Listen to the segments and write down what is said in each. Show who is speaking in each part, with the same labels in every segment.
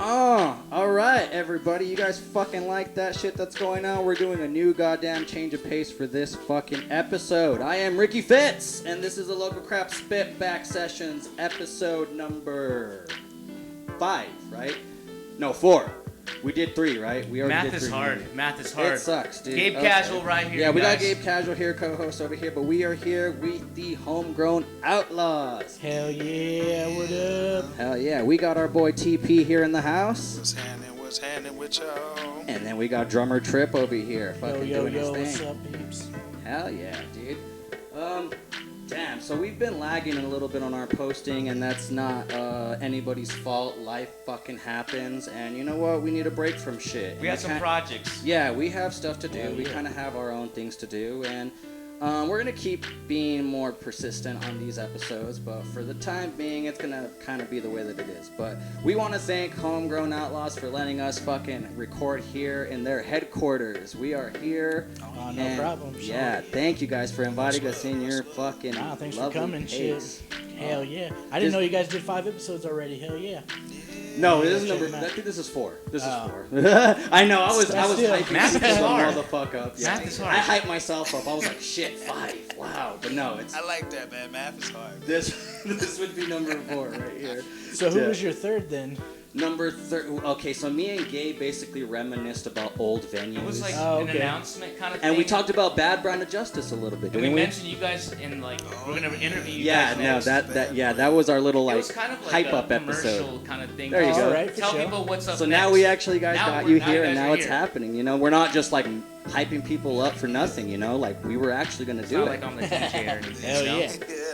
Speaker 1: Alright, everybody. You guys fucking like that shit that's going on? We're doing a new goddamn change of pace for this fucking episode. I am Ricky Fitz, and this is the Local Crap Spitback Sessions episode number 5, right? No, 4. We did 3, right? We already did 3.
Speaker 2: Math is hard.
Speaker 1: It sucks, dude.
Speaker 2: Gabe Casual right here.
Speaker 1: Yeah, we
Speaker 2: guys.
Speaker 1: got Gabe Casual here, co-host over here, but we are here with the Homegrown Outlawz.
Speaker 3: Hell yeah, what up?
Speaker 1: Hell yeah, we got our boy TP here in the house.
Speaker 4: What's happening with y'all?
Speaker 1: And then we got drummer Tripp over here, fucking doing his
Speaker 3: what's
Speaker 1: thing.
Speaker 3: up, peeps?
Speaker 1: Hell yeah, dude. Damn, so we've been lagging a little bit on our posting, and that's not anybody's fault. Life fucking happens, and you know what? We need a break from shit.
Speaker 2: We have some projects.
Speaker 1: Yeah, we have stuff to do.
Speaker 3: Hell
Speaker 1: We
Speaker 3: yeah.
Speaker 1: kind of have our own things to do, and we're going to keep being more persistent on these episodes, but for the time being, it's going to kind of be the way that it is. But we want to thank Homegrown Outlawz for letting us fucking record here in their headquarters. We are here.
Speaker 3: No problem.
Speaker 1: Yeah, thank you guys for inviting us in your fucking
Speaker 3: Thanks for
Speaker 1: lovely
Speaker 3: coming,
Speaker 1: pace.
Speaker 3: shit. Hell yeah. I didn't know you guys did 5 episodes already. Hell yeah.
Speaker 1: No, this is
Speaker 3: check
Speaker 1: number.
Speaker 3: them out.
Speaker 1: I think this is 4. This is 4. I know. I was
Speaker 3: still-
Speaker 1: hyping
Speaker 2: Math is
Speaker 1: the
Speaker 2: hard.
Speaker 1: motherfucker up. Yeah.
Speaker 2: Math is hard.
Speaker 1: I hyped myself up. I was like, shit, 5. Wow. But no, it's
Speaker 4: I like that, man. Math is hard.
Speaker 1: this would be number 4 right here.
Speaker 3: So who
Speaker 1: Yeah.
Speaker 3: was your third then?
Speaker 1: Number 3. Okay, so me and Gabe basically reminisced about old venues.
Speaker 2: It was like
Speaker 3: Oh,
Speaker 2: an
Speaker 3: okay.
Speaker 2: announcement kind of thing.
Speaker 1: and we talked about Bad Brand of Justice a little bit,
Speaker 2: And we
Speaker 1: didn't we?
Speaker 2: mentioned you guys in like we're gonna interview you
Speaker 1: Yeah,
Speaker 2: guys
Speaker 1: no,
Speaker 2: next.
Speaker 1: that was our little
Speaker 2: It
Speaker 1: like
Speaker 2: was kind of like
Speaker 1: hype
Speaker 2: a
Speaker 1: up episode.
Speaker 2: commercial kind of thing.
Speaker 1: There you go.
Speaker 3: All right, for
Speaker 2: Tell
Speaker 3: sure.
Speaker 2: people what's up
Speaker 1: So
Speaker 2: next.
Speaker 1: now we actually got
Speaker 2: Now
Speaker 1: you
Speaker 2: you
Speaker 1: here, and
Speaker 2: guys
Speaker 1: now
Speaker 2: are
Speaker 1: it's
Speaker 2: here.
Speaker 1: happening. You know, we're not just like hyping people up for nothing. You know, like we were actually gonna
Speaker 2: It's
Speaker 1: do
Speaker 2: not
Speaker 1: it.
Speaker 2: like I'm the DJ or anything.
Speaker 3: Hell
Speaker 2: you know?
Speaker 3: yeah.
Speaker 4: Yeah,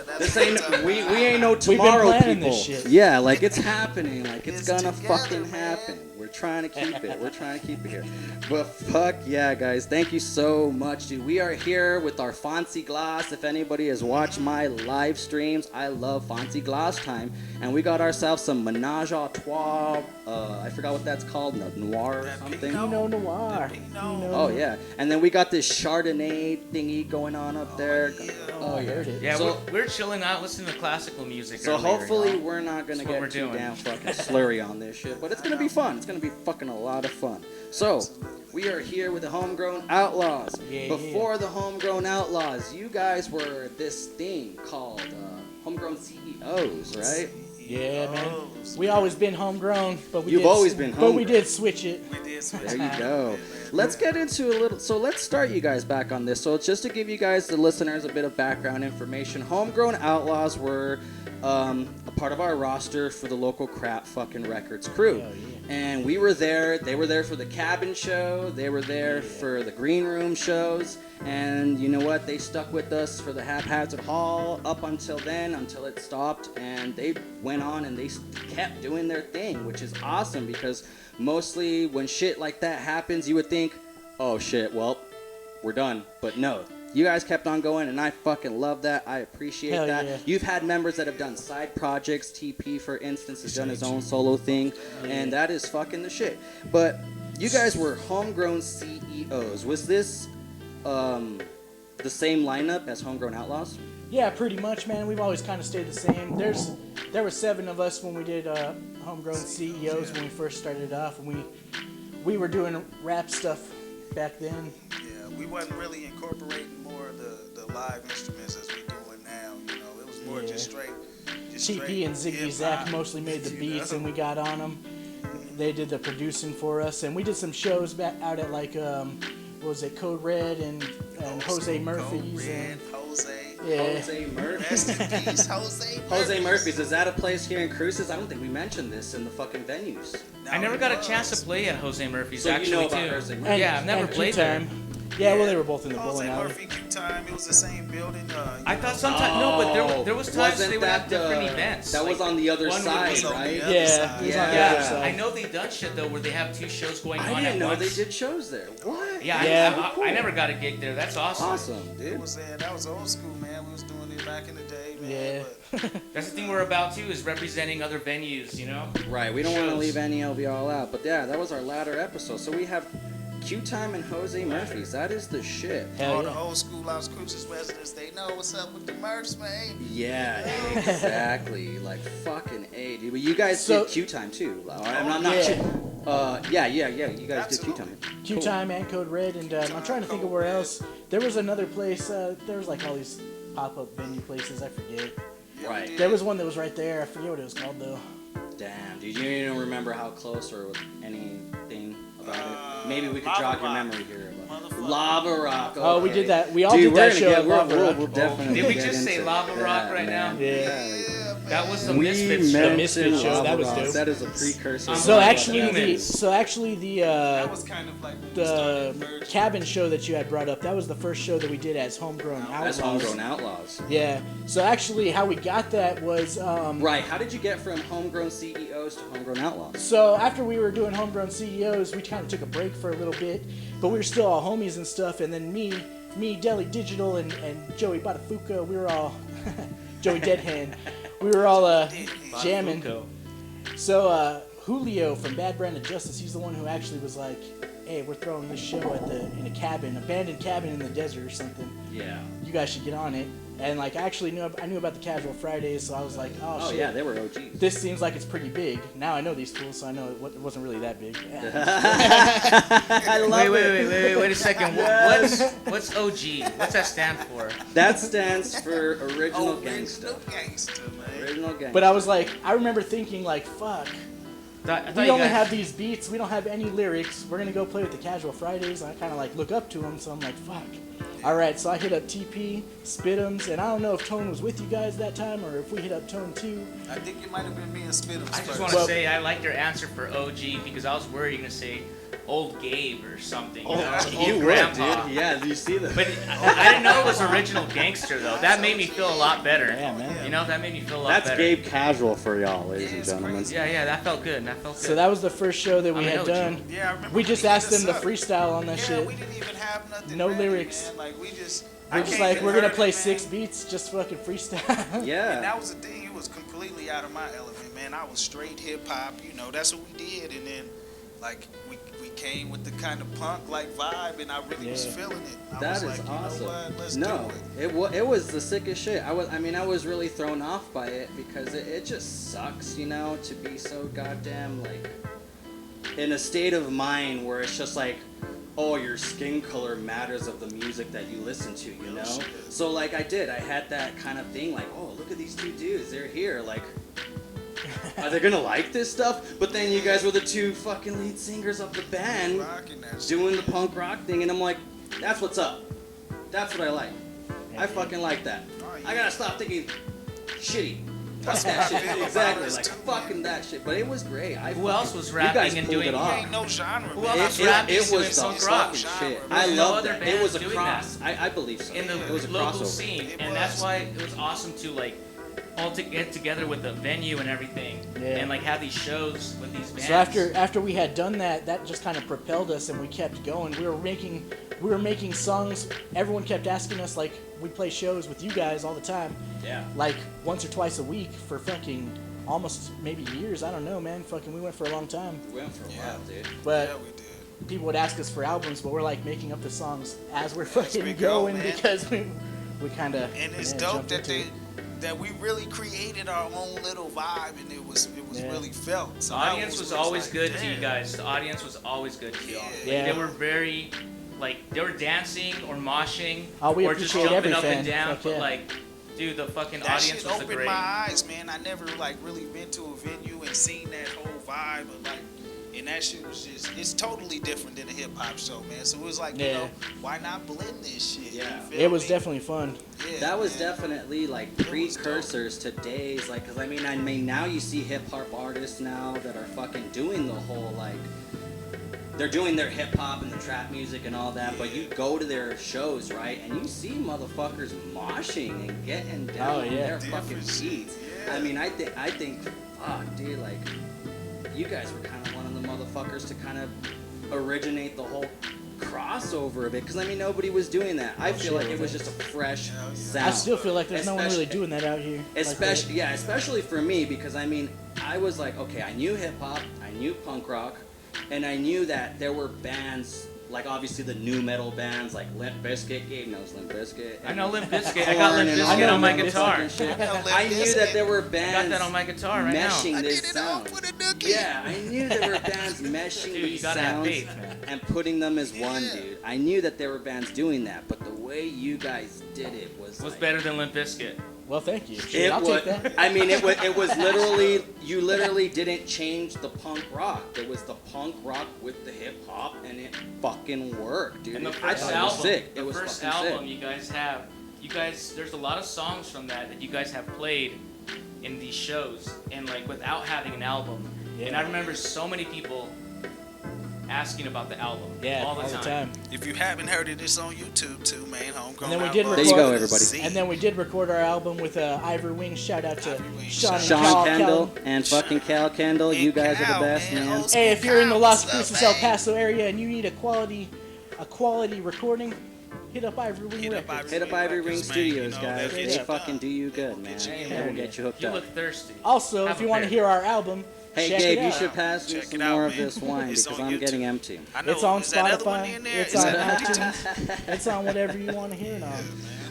Speaker 4: that's
Speaker 1: This
Speaker 4: what I'm
Speaker 1: ain't
Speaker 4: talking
Speaker 1: we
Speaker 4: about.
Speaker 1: ain't no
Speaker 3: been
Speaker 1: tomorrow
Speaker 3: planning
Speaker 1: people.
Speaker 3: this shit.
Speaker 1: Yeah, like it's happening. Like it's
Speaker 4: It's
Speaker 1: gonna
Speaker 4: together,
Speaker 1: fucking
Speaker 4: man.
Speaker 1: happen. We're trying to keep it. We're trying to keep it here. But fuck yeah, guys. Thank you so much, dude. We are here with our Fancy Glass. If anybody has watched my live streams, I love Fancy Glass time. And we got ourselves some Menage a Trois. I forgot what that's called. Noir or
Speaker 4: That
Speaker 1: something.
Speaker 4: Pinot.
Speaker 3: Pinot Noir.
Speaker 4: Pinot.
Speaker 1: Oh yeah. And then we got this Chardonnay thingy going on up there.
Speaker 4: yeah.
Speaker 3: Oh, I heard it.
Speaker 2: Yeah,
Speaker 1: So-
Speaker 2: we're chilling out, listening to classical music.
Speaker 1: So
Speaker 2: earlier,
Speaker 1: hopefully
Speaker 2: you know?
Speaker 1: we're not gonna
Speaker 2: That's what
Speaker 1: get
Speaker 2: we're
Speaker 1: too
Speaker 2: doing.
Speaker 1: damn fucking slurry on this shit, but it's gonna be fun. It's gonna be fucking a lot of fun. So we are here with the Homegrown Outlawz.
Speaker 3: Yeah,
Speaker 1: Before the Homegrown Outlawz, you guys were this thing called Homegrown CEOs, right?
Speaker 3: Yeah, man. We always been homegrown, but we
Speaker 1: You've
Speaker 3: did,
Speaker 1: always been
Speaker 3: But we
Speaker 1: homegrown.
Speaker 3: did switch it.
Speaker 4: We did switch
Speaker 1: There
Speaker 4: it.
Speaker 1: you go. Let's get into a little. So let's start you guys back on this. So it's just to give you guys, the listeners, a bit of background information. Homegrown Outlawz were a part of our roster for the local crap fucking records crew.
Speaker 3: Hell yeah.
Speaker 1: And we were there. They were there for the cabin show. They were there for the green room shows. And you know what? They stuck with us for the Haphazard Hall up until then, until it stopped. And they went on and they kept doing their thing, which is awesome because mostly when shit like that happens, you would think, oh shit, well, we're done. But no. You guys kept on going, and I fucking love that. I appreciate
Speaker 3: Hell
Speaker 1: that.
Speaker 3: yeah.
Speaker 1: You've had members that have done side projects. TP, for instance, has done his own solo thing, and that is fucking the shit. But you guys were Homegrown CEOs. Was this the same lineup as Homegrown Outlawz?
Speaker 3: Yeah, pretty much, man. We've always kind of stayed the same. There were 7 of us when we did Homegrown CEOs when we first started off, and we were doing rap stuff back then.
Speaker 4: Yeah, we wasn't really incorporating more of the live instruments as we doing now. You know, it was more
Speaker 3: Yeah.
Speaker 4: just straight.
Speaker 3: TP and Ziggy Zach mostly made the beats, and we got on them. They did the producing for us, and we did some shows back out at like what was it, Code Red and Jose Murphy's. And,
Speaker 4: Jose.
Speaker 3: yeah.
Speaker 1: Jose Murphy.
Speaker 4: Rest in peace, Jose.
Speaker 1: Jose Murphy's. Is that a place here in Cruces? I don't think we mentioned this in the fucking venues.
Speaker 4: No,
Speaker 2: I never
Speaker 4: it
Speaker 2: got a
Speaker 4: was.
Speaker 2: chance to play at Jose Murphy's
Speaker 1: So you
Speaker 2: actually
Speaker 1: know about
Speaker 2: too.
Speaker 1: Jose Murphy.
Speaker 3: And,
Speaker 2: Yeah, I've never
Speaker 3: and
Speaker 2: played there.
Speaker 3: Q-Time. Yeah, well, they were both in the
Speaker 4: Jose
Speaker 3: bowling alley.
Speaker 4: Murphy, Q-Time. It was the same building.
Speaker 2: I thought sometimes no, but there was times
Speaker 1: Wasn't
Speaker 2: they would have
Speaker 1: that,
Speaker 2: different events.
Speaker 1: That was
Speaker 2: Like,
Speaker 1: on the other
Speaker 2: one would
Speaker 1: side,
Speaker 2: be-
Speaker 4: on the
Speaker 1: right?
Speaker 4: other
Speaker 3: Yeah,
Speaker 4: side.
Speaker 3: it was on the
Speaker 1: Yeah.
Speaker 3: other side.
Speaker 2: I know they've done shit though where they have 2 shows going
Speaker 1: I
Speaker 2: on
Speaker 1: didn't
Speaker 2: at
Speaker 1: know
Speaker 2: once.
Speaker 1: they did shows there. What?
Speaker 2: Yeah,
Speaker 3: Yeah.
Speaker 2: I never got a gig there. That's awesome.
Speaker 1: Awesome,
Speaker 4: It
Speaker 1: dude.
Speaker 4: was that was old school, man. We was doing it back in the day, man.
Speaker 3: Yeah.
Speaker 4: But
Speaker 2: That's the thing we're about too, is representing other venues, you know?
Speaker 1: Right, we don't want to
Speaker 2: Shows.
Speaker 1: leave any of y'all out. But yeah, that was our latter episode. So we have Q Time and Jose Murphy's. That is the shit.
Speaker 3: Hell
Speaker 4: All
Speaker 3: yeah.
Speaker 4: the old school Las Cruces residents, they know what's up with the Murphs, man.
Speaker 1: Yeah, exactly. Like fucking A, dude. But you guys
Speaker 3: So-
Speaker 1: did Q Time too. I'm not
Speaker 3: Yeah.
Speaker 1: yeah. You guys did Q Time.
Speaker 3: Q Time and Code Red, and I'm trying to think of where else. There was another place. There was like all these pop-up venue places. I forget.
Speaker 4: Yeah,
Speaker 1: Right.
Speaker 4: we did.
Speaker 3: There was one that was right there. I forget what it was called though.
Speaker 1: Damn, dude. You don't remember how close or anything about it? Maybe we could
Speaker 4: Lava
Speaker 1: jog your
Speaker 4: Rock.
Speaker 1: memory here. About
Speaker 4: Motherfucker.
Speaker 1: Lava Rock.
Speaker 3: Oh, we
Speaker 1: okay.
Speaker 3: did that. We all
Speaker 1: Dude,
Speaker 3: did that
Speaker 1: we're
Speaker 3: show
Speaker 1: gonna
Speaker 3: at
Speaker 1: get,
Speaker 3: Lava
Speaker 1: we'll,
Speaker 3: Rock.
Speaker 1: we'll definitely
Speaker 2: Did we
Speaker 1: get
Speaker 2: just say
Speaker 1: into
Speaker 2: Lava Rock
Speaker 1: that,
Speaker 2: right now?
Speaker 1: man.
Speaker 3: Yeah.
Speaker 4: Yeah, man.
Speaker 2: That was the
Speaker 1: We
Speaker 2: Misfits show.
Speaker 3: The Misfits show,
Speaker 1: Lava
Speaker 3: that was
Speaker 1: Rock.
Speaker 3: dope.
Speaker 1: That is a precursor.
Speaker 2: I'm
Speaker 3: So
Speaker 2: like
Speaker 3: actually,
Speaker 2: humans.
Speaker 4: That was kind of like when we
Speaker 3: the
Speaker 4: started merging.
Speaker 3: cabin show that you had brought up, that was the first show that we did as Homegrown Outlaws.
Speaker 1: That's Homegrown Outlaws.
Speaker 3: Yeah. So actually, how we got that was
Speaker 1: Right. How did you get from Homegrown CEOs to Homegrown Outlaws?
Speaker 3: so after we were doing Homegrown CEOs, we kind of took a break for a little bit, but we were still all homies and stuff. And then me, Deli Digital, and Joey Batafuca, we were all Joey Deadhand. We were all jamming. So Julio from Bad Brand of Justice, he's the one who actually was like, "Hey, we're throwing this show in a cabin, abandoned cabin in the desert or something.
Speaker 1: Yeah.
Speaker 3: You guys should get on it." And like I knew about the Casual Fridays, so I was like, "Oh,
Speaker 1: Oh
Speaker 3: shit,
Speaker 1: yeah, they were OGs.
Speaker 3: this seems like it's pretty big." Now I know these fools, so I know it wasn't really that big.
Speaker 1: I love
Speaker 2: Wait a second. What's OG? What's that stand for?
Speaker 1: That stands for original
Speaker 4: Oh,
Speaker 1: gangsta.
Speaker 4: gangster, man.
Speaker 1: Original gangsta.
Speaker 3: But I was like, I remember thinking like, "Fuck,
Speaker 2: I thought
Speaker 3: we
Speaker 2: you
Speaker 3: only
Speaker 2: guys-
Speaker 3: have these beats. We don't have any lyrics. We're gonna go play with the Casual Fridays." And I kind of like look up to them, so I'm like, "Fuck." All right, so I hit up TP, Spit'ems, and I don't know if Tone was with you guys that time or if we hit up Tone too.
Speaker 4: I think it might have been me and Spit'ems
Speaker 2: I just
Speaker 4: first.
Speaker 2: want to
Speaker 3: Well-
Speaker 2: say I like your answer for OG because I was worried you're gonna say Old Gabe or something. You know,
Speaker 1: you
Speaker 2: old
Speaker 1: would,
Speaker 2: grandpa.
Speaker 1: dude. Yeah, you see the.
Speaker 2: But I didn't know it was original gangster though. That made me feel a lot better.
Speaker 3: Yeah, man.
Speaker 2: You know, that made me feel a lot
Speaker 1: That's
Speaker 2: better.
Speaker 1: Gabe Casual for y'all, ladies and
Speaker 4: it's
Speaker 1: gentlemen.
Speaker 4: crazy.
Speaker 2: Yeah, that felt good. That felt good.
Speaker 3: So that was the first show that we
Speaker 2: I'm an
Speaker 3: had
Speaker 2: OG.
Speaker 3: done.
Speaker 4: Yeah, I remember
Speaker 3: We just
Speaker 4: when he
Speaker 3: asked
Speaker 4: hit
Speaker 3: them to
Speaker 4: us up.
Speaker 3: freestyle on that
Speaker 4: Yeah,
Speaker 3: shit.
Speaker 4: we didn't even have nothing.
Speaker 3: No
Speaker 4: ready,
Speaker 3: lyrics.
Speaker 4: Man. Like we just.
Speaker 3: We're
Speaker 4: I
Speaker 3: just
Speaker 4: came
Speaker 3: like,
Speaker 4: and
Speaker 3: we're gonna
Speaker 4: heard
Speaker 3: play
Speaker 4: it,
Speaker 3: 6
Speaker 4: man.
Speaker 3: beats, just fucking freestyle.
Speaker 4: And
Speaker 1: Yeah.
Speaker 4: that was the thing. It was completely out of my element, man. I was straight hip hop. You know, that's what we did. And then, like, we came with the kind of punk like vibe, and I really was
Speaker 3: Yeah.
Speaker 4: feeling it. I
Speaker 1: That
Speaker 4: was
Speaker 1: is
Speaker 4: like, you
Speaker 1: awesome.
Speaker 4: know what? Let's
Speaker 1: No,
Speaker 4: do it.
Speaker 1: it was the sickest shit. I was really thrown off by it because it just sucks, you know, to be so goddamn like in a state of mind where it's just like, oh, your skin color matters of the music that you listen to, you know? So like I had that kind of thing like, oh, look at these two dudes, they're here, like are they gonna like this stuff? But then you guys were the two fucking lead singers of the band
Speaker 4: Rocking that shit.
Speaker 1: doing the punk rock thing, and I'm like, that's what's up. That's what I like. I fucking like that.
Speaker 4: Oh, yeah.
Speaker 1: I gotta stop thinking shitty.
Speaker 4: That's
Speaker 1: Fuck
Speaker 4: what
Speaker 1: that
Speaker 4: I
Speaker 1: shit.
Speaker 4: feel
Speaker 1: Exactly,
Speaker 4: about
Speaker 1: like
Speaker 4: us, too,
Speaker 1: fucking
Speaker 4: man.
Speaker 1: that shit. But it was great.
Speaker 2: Who else was
Speaker 1: You guys
Speaker 2: rapping and
Speaker 1: pulled
Speaker 2: doing
Speaker 1: it off.
Speaker 4: Ain't no genre,
Speaker 2: Who
Speaker 4: man.
Speaker 2: else
Speaker 1: It,
Speaker 2: rapping
Speaker 1: it
Speaker 2: doing
Speaker 1: was the
Speaker 2: punk rock?
Speaker 1: fucking
Speaker 4: Genre.
Speaker 1: shit.
Speaker 4: There's
Speaker 1: I
Speaker 2: no
Speaker 1: love
Speaker 2: other
Speaker 1: that. It was a
Speaker 2: bands doing
Speaker 1: cross.
Speaker 2: that.
Speaker 1: I believe so.
Speaker 2: in the
Speaker 1: It was a
Speaker 2: local
Speaker 1: crossover.
Speaker 2: scene,
Speaker 4: It
Speaker 2: and that's
Speaker 4: was.
Speaker 2: why it was awesome to like all to get together with the venue and everything,
Speaker 3: Yeah.
Speaker 2: and like have these shows with these bands.
Speaker 3: So after we had done that, that just kind of propelled us, and we kept going. We were making songs. Everyone kept asking us, like, we play shows with you guys all the time,
Speaker 1: Yeah.
Speaker 3: like once or twice a week for fucking almost maybe years. I don't know, man. Fucking, we went for a long time.
Speaker 1: We went for a while, dude.
Speaker 3: But
Speaker 4: Yeah, we did.
Speaker 3: people would ask us for albums, but we're like making up the songs as we're fucking
Speaker 4: we go,
Speaker 3: going
Speaker 4: man.
Speaker 3: because we kind of.
Speaker 4: And it's dope that we really created our own little vibe, and it was
Speaker 3: Yeah.
Speaker 4: really felt.
Speaker 2: the
Speaker 4: So that
Speaker 2: audience was
Speaker 4: where it's
Speaker 2: always
Speaker 4: like,
Speaker 2: good to you
Speaker 4: damn.
Speaker 2: guys. The audience was always good to y'all.
Speaker 3: Yeah.
Speaker 2: They were very, like, they were dancing or moshing
Speaker 3: Oh, we
Speaker 2: or just
Speaker 3: appreciate
Speaker 2: jumping
Speaker 3: every
Speaker 2: up and
Speaker 3: fan.
Speaker 2: down.
Speaker 3: Fuck
Speaker 2: But
Speaker 3: yeah.
Speaker 2: like, dude, the fucking
Speaker 4: That
Speaker 2: audience
Speaker 4: shit
Speaker 2: was the
Speaker 4: opened
Speaker 2: great.
Speaker 4: my eyes, man. I never like really been to a venue and seen that whole vibe, and like, and that shit was just—it's totally different than a hip hop show, man. So it was like, you
Speaker 3: Yeah.
Speaker 4: know, why not blend this shit? You
Speaker 1: Yeah.
Speaker 4: feel
Speaker 3: It was
Speaker 4: me?
Speaker 3: definitely fun.
Speaker 4: Yeah,
Speaker 1: That was
Speaker 4: man.
Speaker 1: definitely like
Speaker 4: It was dope.
Speaker 1: precursors to days, like, cause I mean now you see hip hop artists now that are fucking doing the whole like, they're doing their hip hop and the trap music and all that, but you go to their shows, right, and you see motherfuckers moshing and getting down
Speaker 3: Oh,
Speaker 1: on
Speaker 3: yeah.
Speaker 1: their fucking
Speaker 4: Different shit,
Speaker 1: beats.
Speaker 4: yeah.
Speaker 1: I mean, I think, fuck, dude, like, you guys were kind of one of the motherfuckers to kind of originate the whole crossover of it, because I mean nobody was doing that. I feel like it was just a fresh
Speaker 4: Hell yeah.
Speaker 1: sound.
Speaker 3: I still feel like there's no one really
Speaker 1: Especially-
Speaker 3: doing that out here. like that.
Speaker 1: Especially for me, because I mean, I was like, okay, I knew hip hop, I knew punk rock, and I knew that there were bands like obviously the new metal bands like Limp Bizkit. Gabe knows Limp Bizkit.
Speaker 2: I know Limp Bizkit. I got Limp Bizkit on my guitar.
Speaker 1: I knew that there were
Speaker 2: I
Speaker 1: bands
Speaker 2: got that on my guitar right now.
Speaker 1: meshing this sound. Yeah, I knew there were bands meshing
Speaker 2: Dude, you
Speaker 1: these
Speaker 2: gotta have
Speaker 1: sounds
Speaker 2: faith, man.
Speaker 1: and putting them as one, dude. I knew that there were bands doing that, but the way you guys did it was like,
Speaker 2: better than Limp Bizkit.
Speaker 3: Well, thank you.
Speaker 1: It
Speaker 3: I'll
Speaker 1: was,
Speaker 3: take that.
Speaker 1: I mean, it was literally, you literally didn't change the punk rock. It was the punk rock with the hip hop, and it fucking worked, dude.
Speaker 2: And the
Speaker 1: I
Speaker 2: first
Speaker 1: thought it was
Speaker 2: album,
Speaker 1: sick.
Speaker 2: the
Speaker 1: It was
Speaker 2: first
Speaker 1: fucking
Speaker 2: album
Speaker 1: sick.
Speaker 2: there's a lot of songs from that you guys have played in these shows, and like without having an album. And I remember so many people asking about the album all the time.
Speaker 4: If you haven't heard it, it's on YouTube too, man. Homegrown.
Speaker 3: And then we did
Speaker 4: Outlawz.
Speaker 1: There you go, everybody.
Speaker 3: And then we did record our album with Ivory Wings. Shout out to
Speaker 4: Ivory Wings.
Speaker 3: Sean and
Speaker 1: Sean
Speaker 3: Cal
Speaker 1: Kendall and fucking Cal Kendall, you guys are the best, man.
Speaker 3: Hey, if you're in the Las Cruces, El Paso area and you need a quality recording, hit up Ivory Wing Records.
Speaker 1: Hit up Ivory Ring Studios,
Speaker 4: you know,
Speaker 1: guys.
Speaker 4: they'll
Speaker 1: They
Speaker 4: get you
Speaker 1: fucking
Speaker 4: done.
Speaker 1: do you good, man. They will get you hooked
Speaker 2: You
Speaker 1: up.
Speaker 2: look thirsty.
Speaker 3: Also,
Speaker 2: Have
Speaker 3: if
Speaker 2: a
Speaker 3: you want to
Speaker 2: beer.
Speaker 3: hear our album,
Speaker 1: Hey,
Speaker 3: check
Speaker 1: Gabe,
Speaker 3: it
Speaker 1: you
Speaker 3: out.
Speaker 1: should pass me
Speaker 4: Check
Speaker 1: some
Speaker 4: it out,
Speaker 1: more of
Speaker 4: man.
Speaker 1: this wine
Speaker 4: It's
Speaker 1: because
Speaker 4: on
Speaker 1: I'm getting
Speaker 4: YouTube.
Speaker 1: empty.
Speaker 4: I know.
Speaker 3: It's on
Speaker 4: Is that other one
Speaker 3: Spotify.
Speaker 4: in there?
Speaker 3: It's
Speaker 4: Is
Speaker 3: on
Speaker 4: that
Speaker 3: iTunes. It's on whatever you want to hear it on.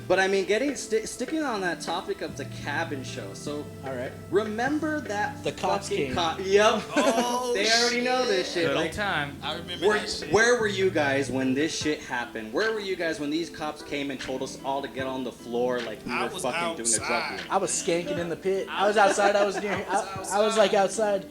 Speaker 1: But I mean, sticking on that topic of the cabin show. So
Speaker 3: All right.
Speaker 1: remember that
Speaker 3: The cops
Speaker 1: fucking
Speaker 3: came.
Speaker 1: Yep.
Speaker 4: Oh,
Speaker 1: They already know this shit.
Speaker 2: Good old
Speaker 1: Like,
Speaker 2: time.
Speaker 4: I remember
Speaker 1: where,
Speaker 4: that shit.
Speaker 1: where were you guys when this shit happened? Where were you guys when these cops came and told us all to get on the floor like we
Speaker 4: I
Speaker 1: were
Speaker 4: was
Speaker 1: fucking doing a drug
Speaker 4: outside.
Speaker 1: deal?
Speaker 3: I was skanking in the pit. I was outside. I was near. I was like outside.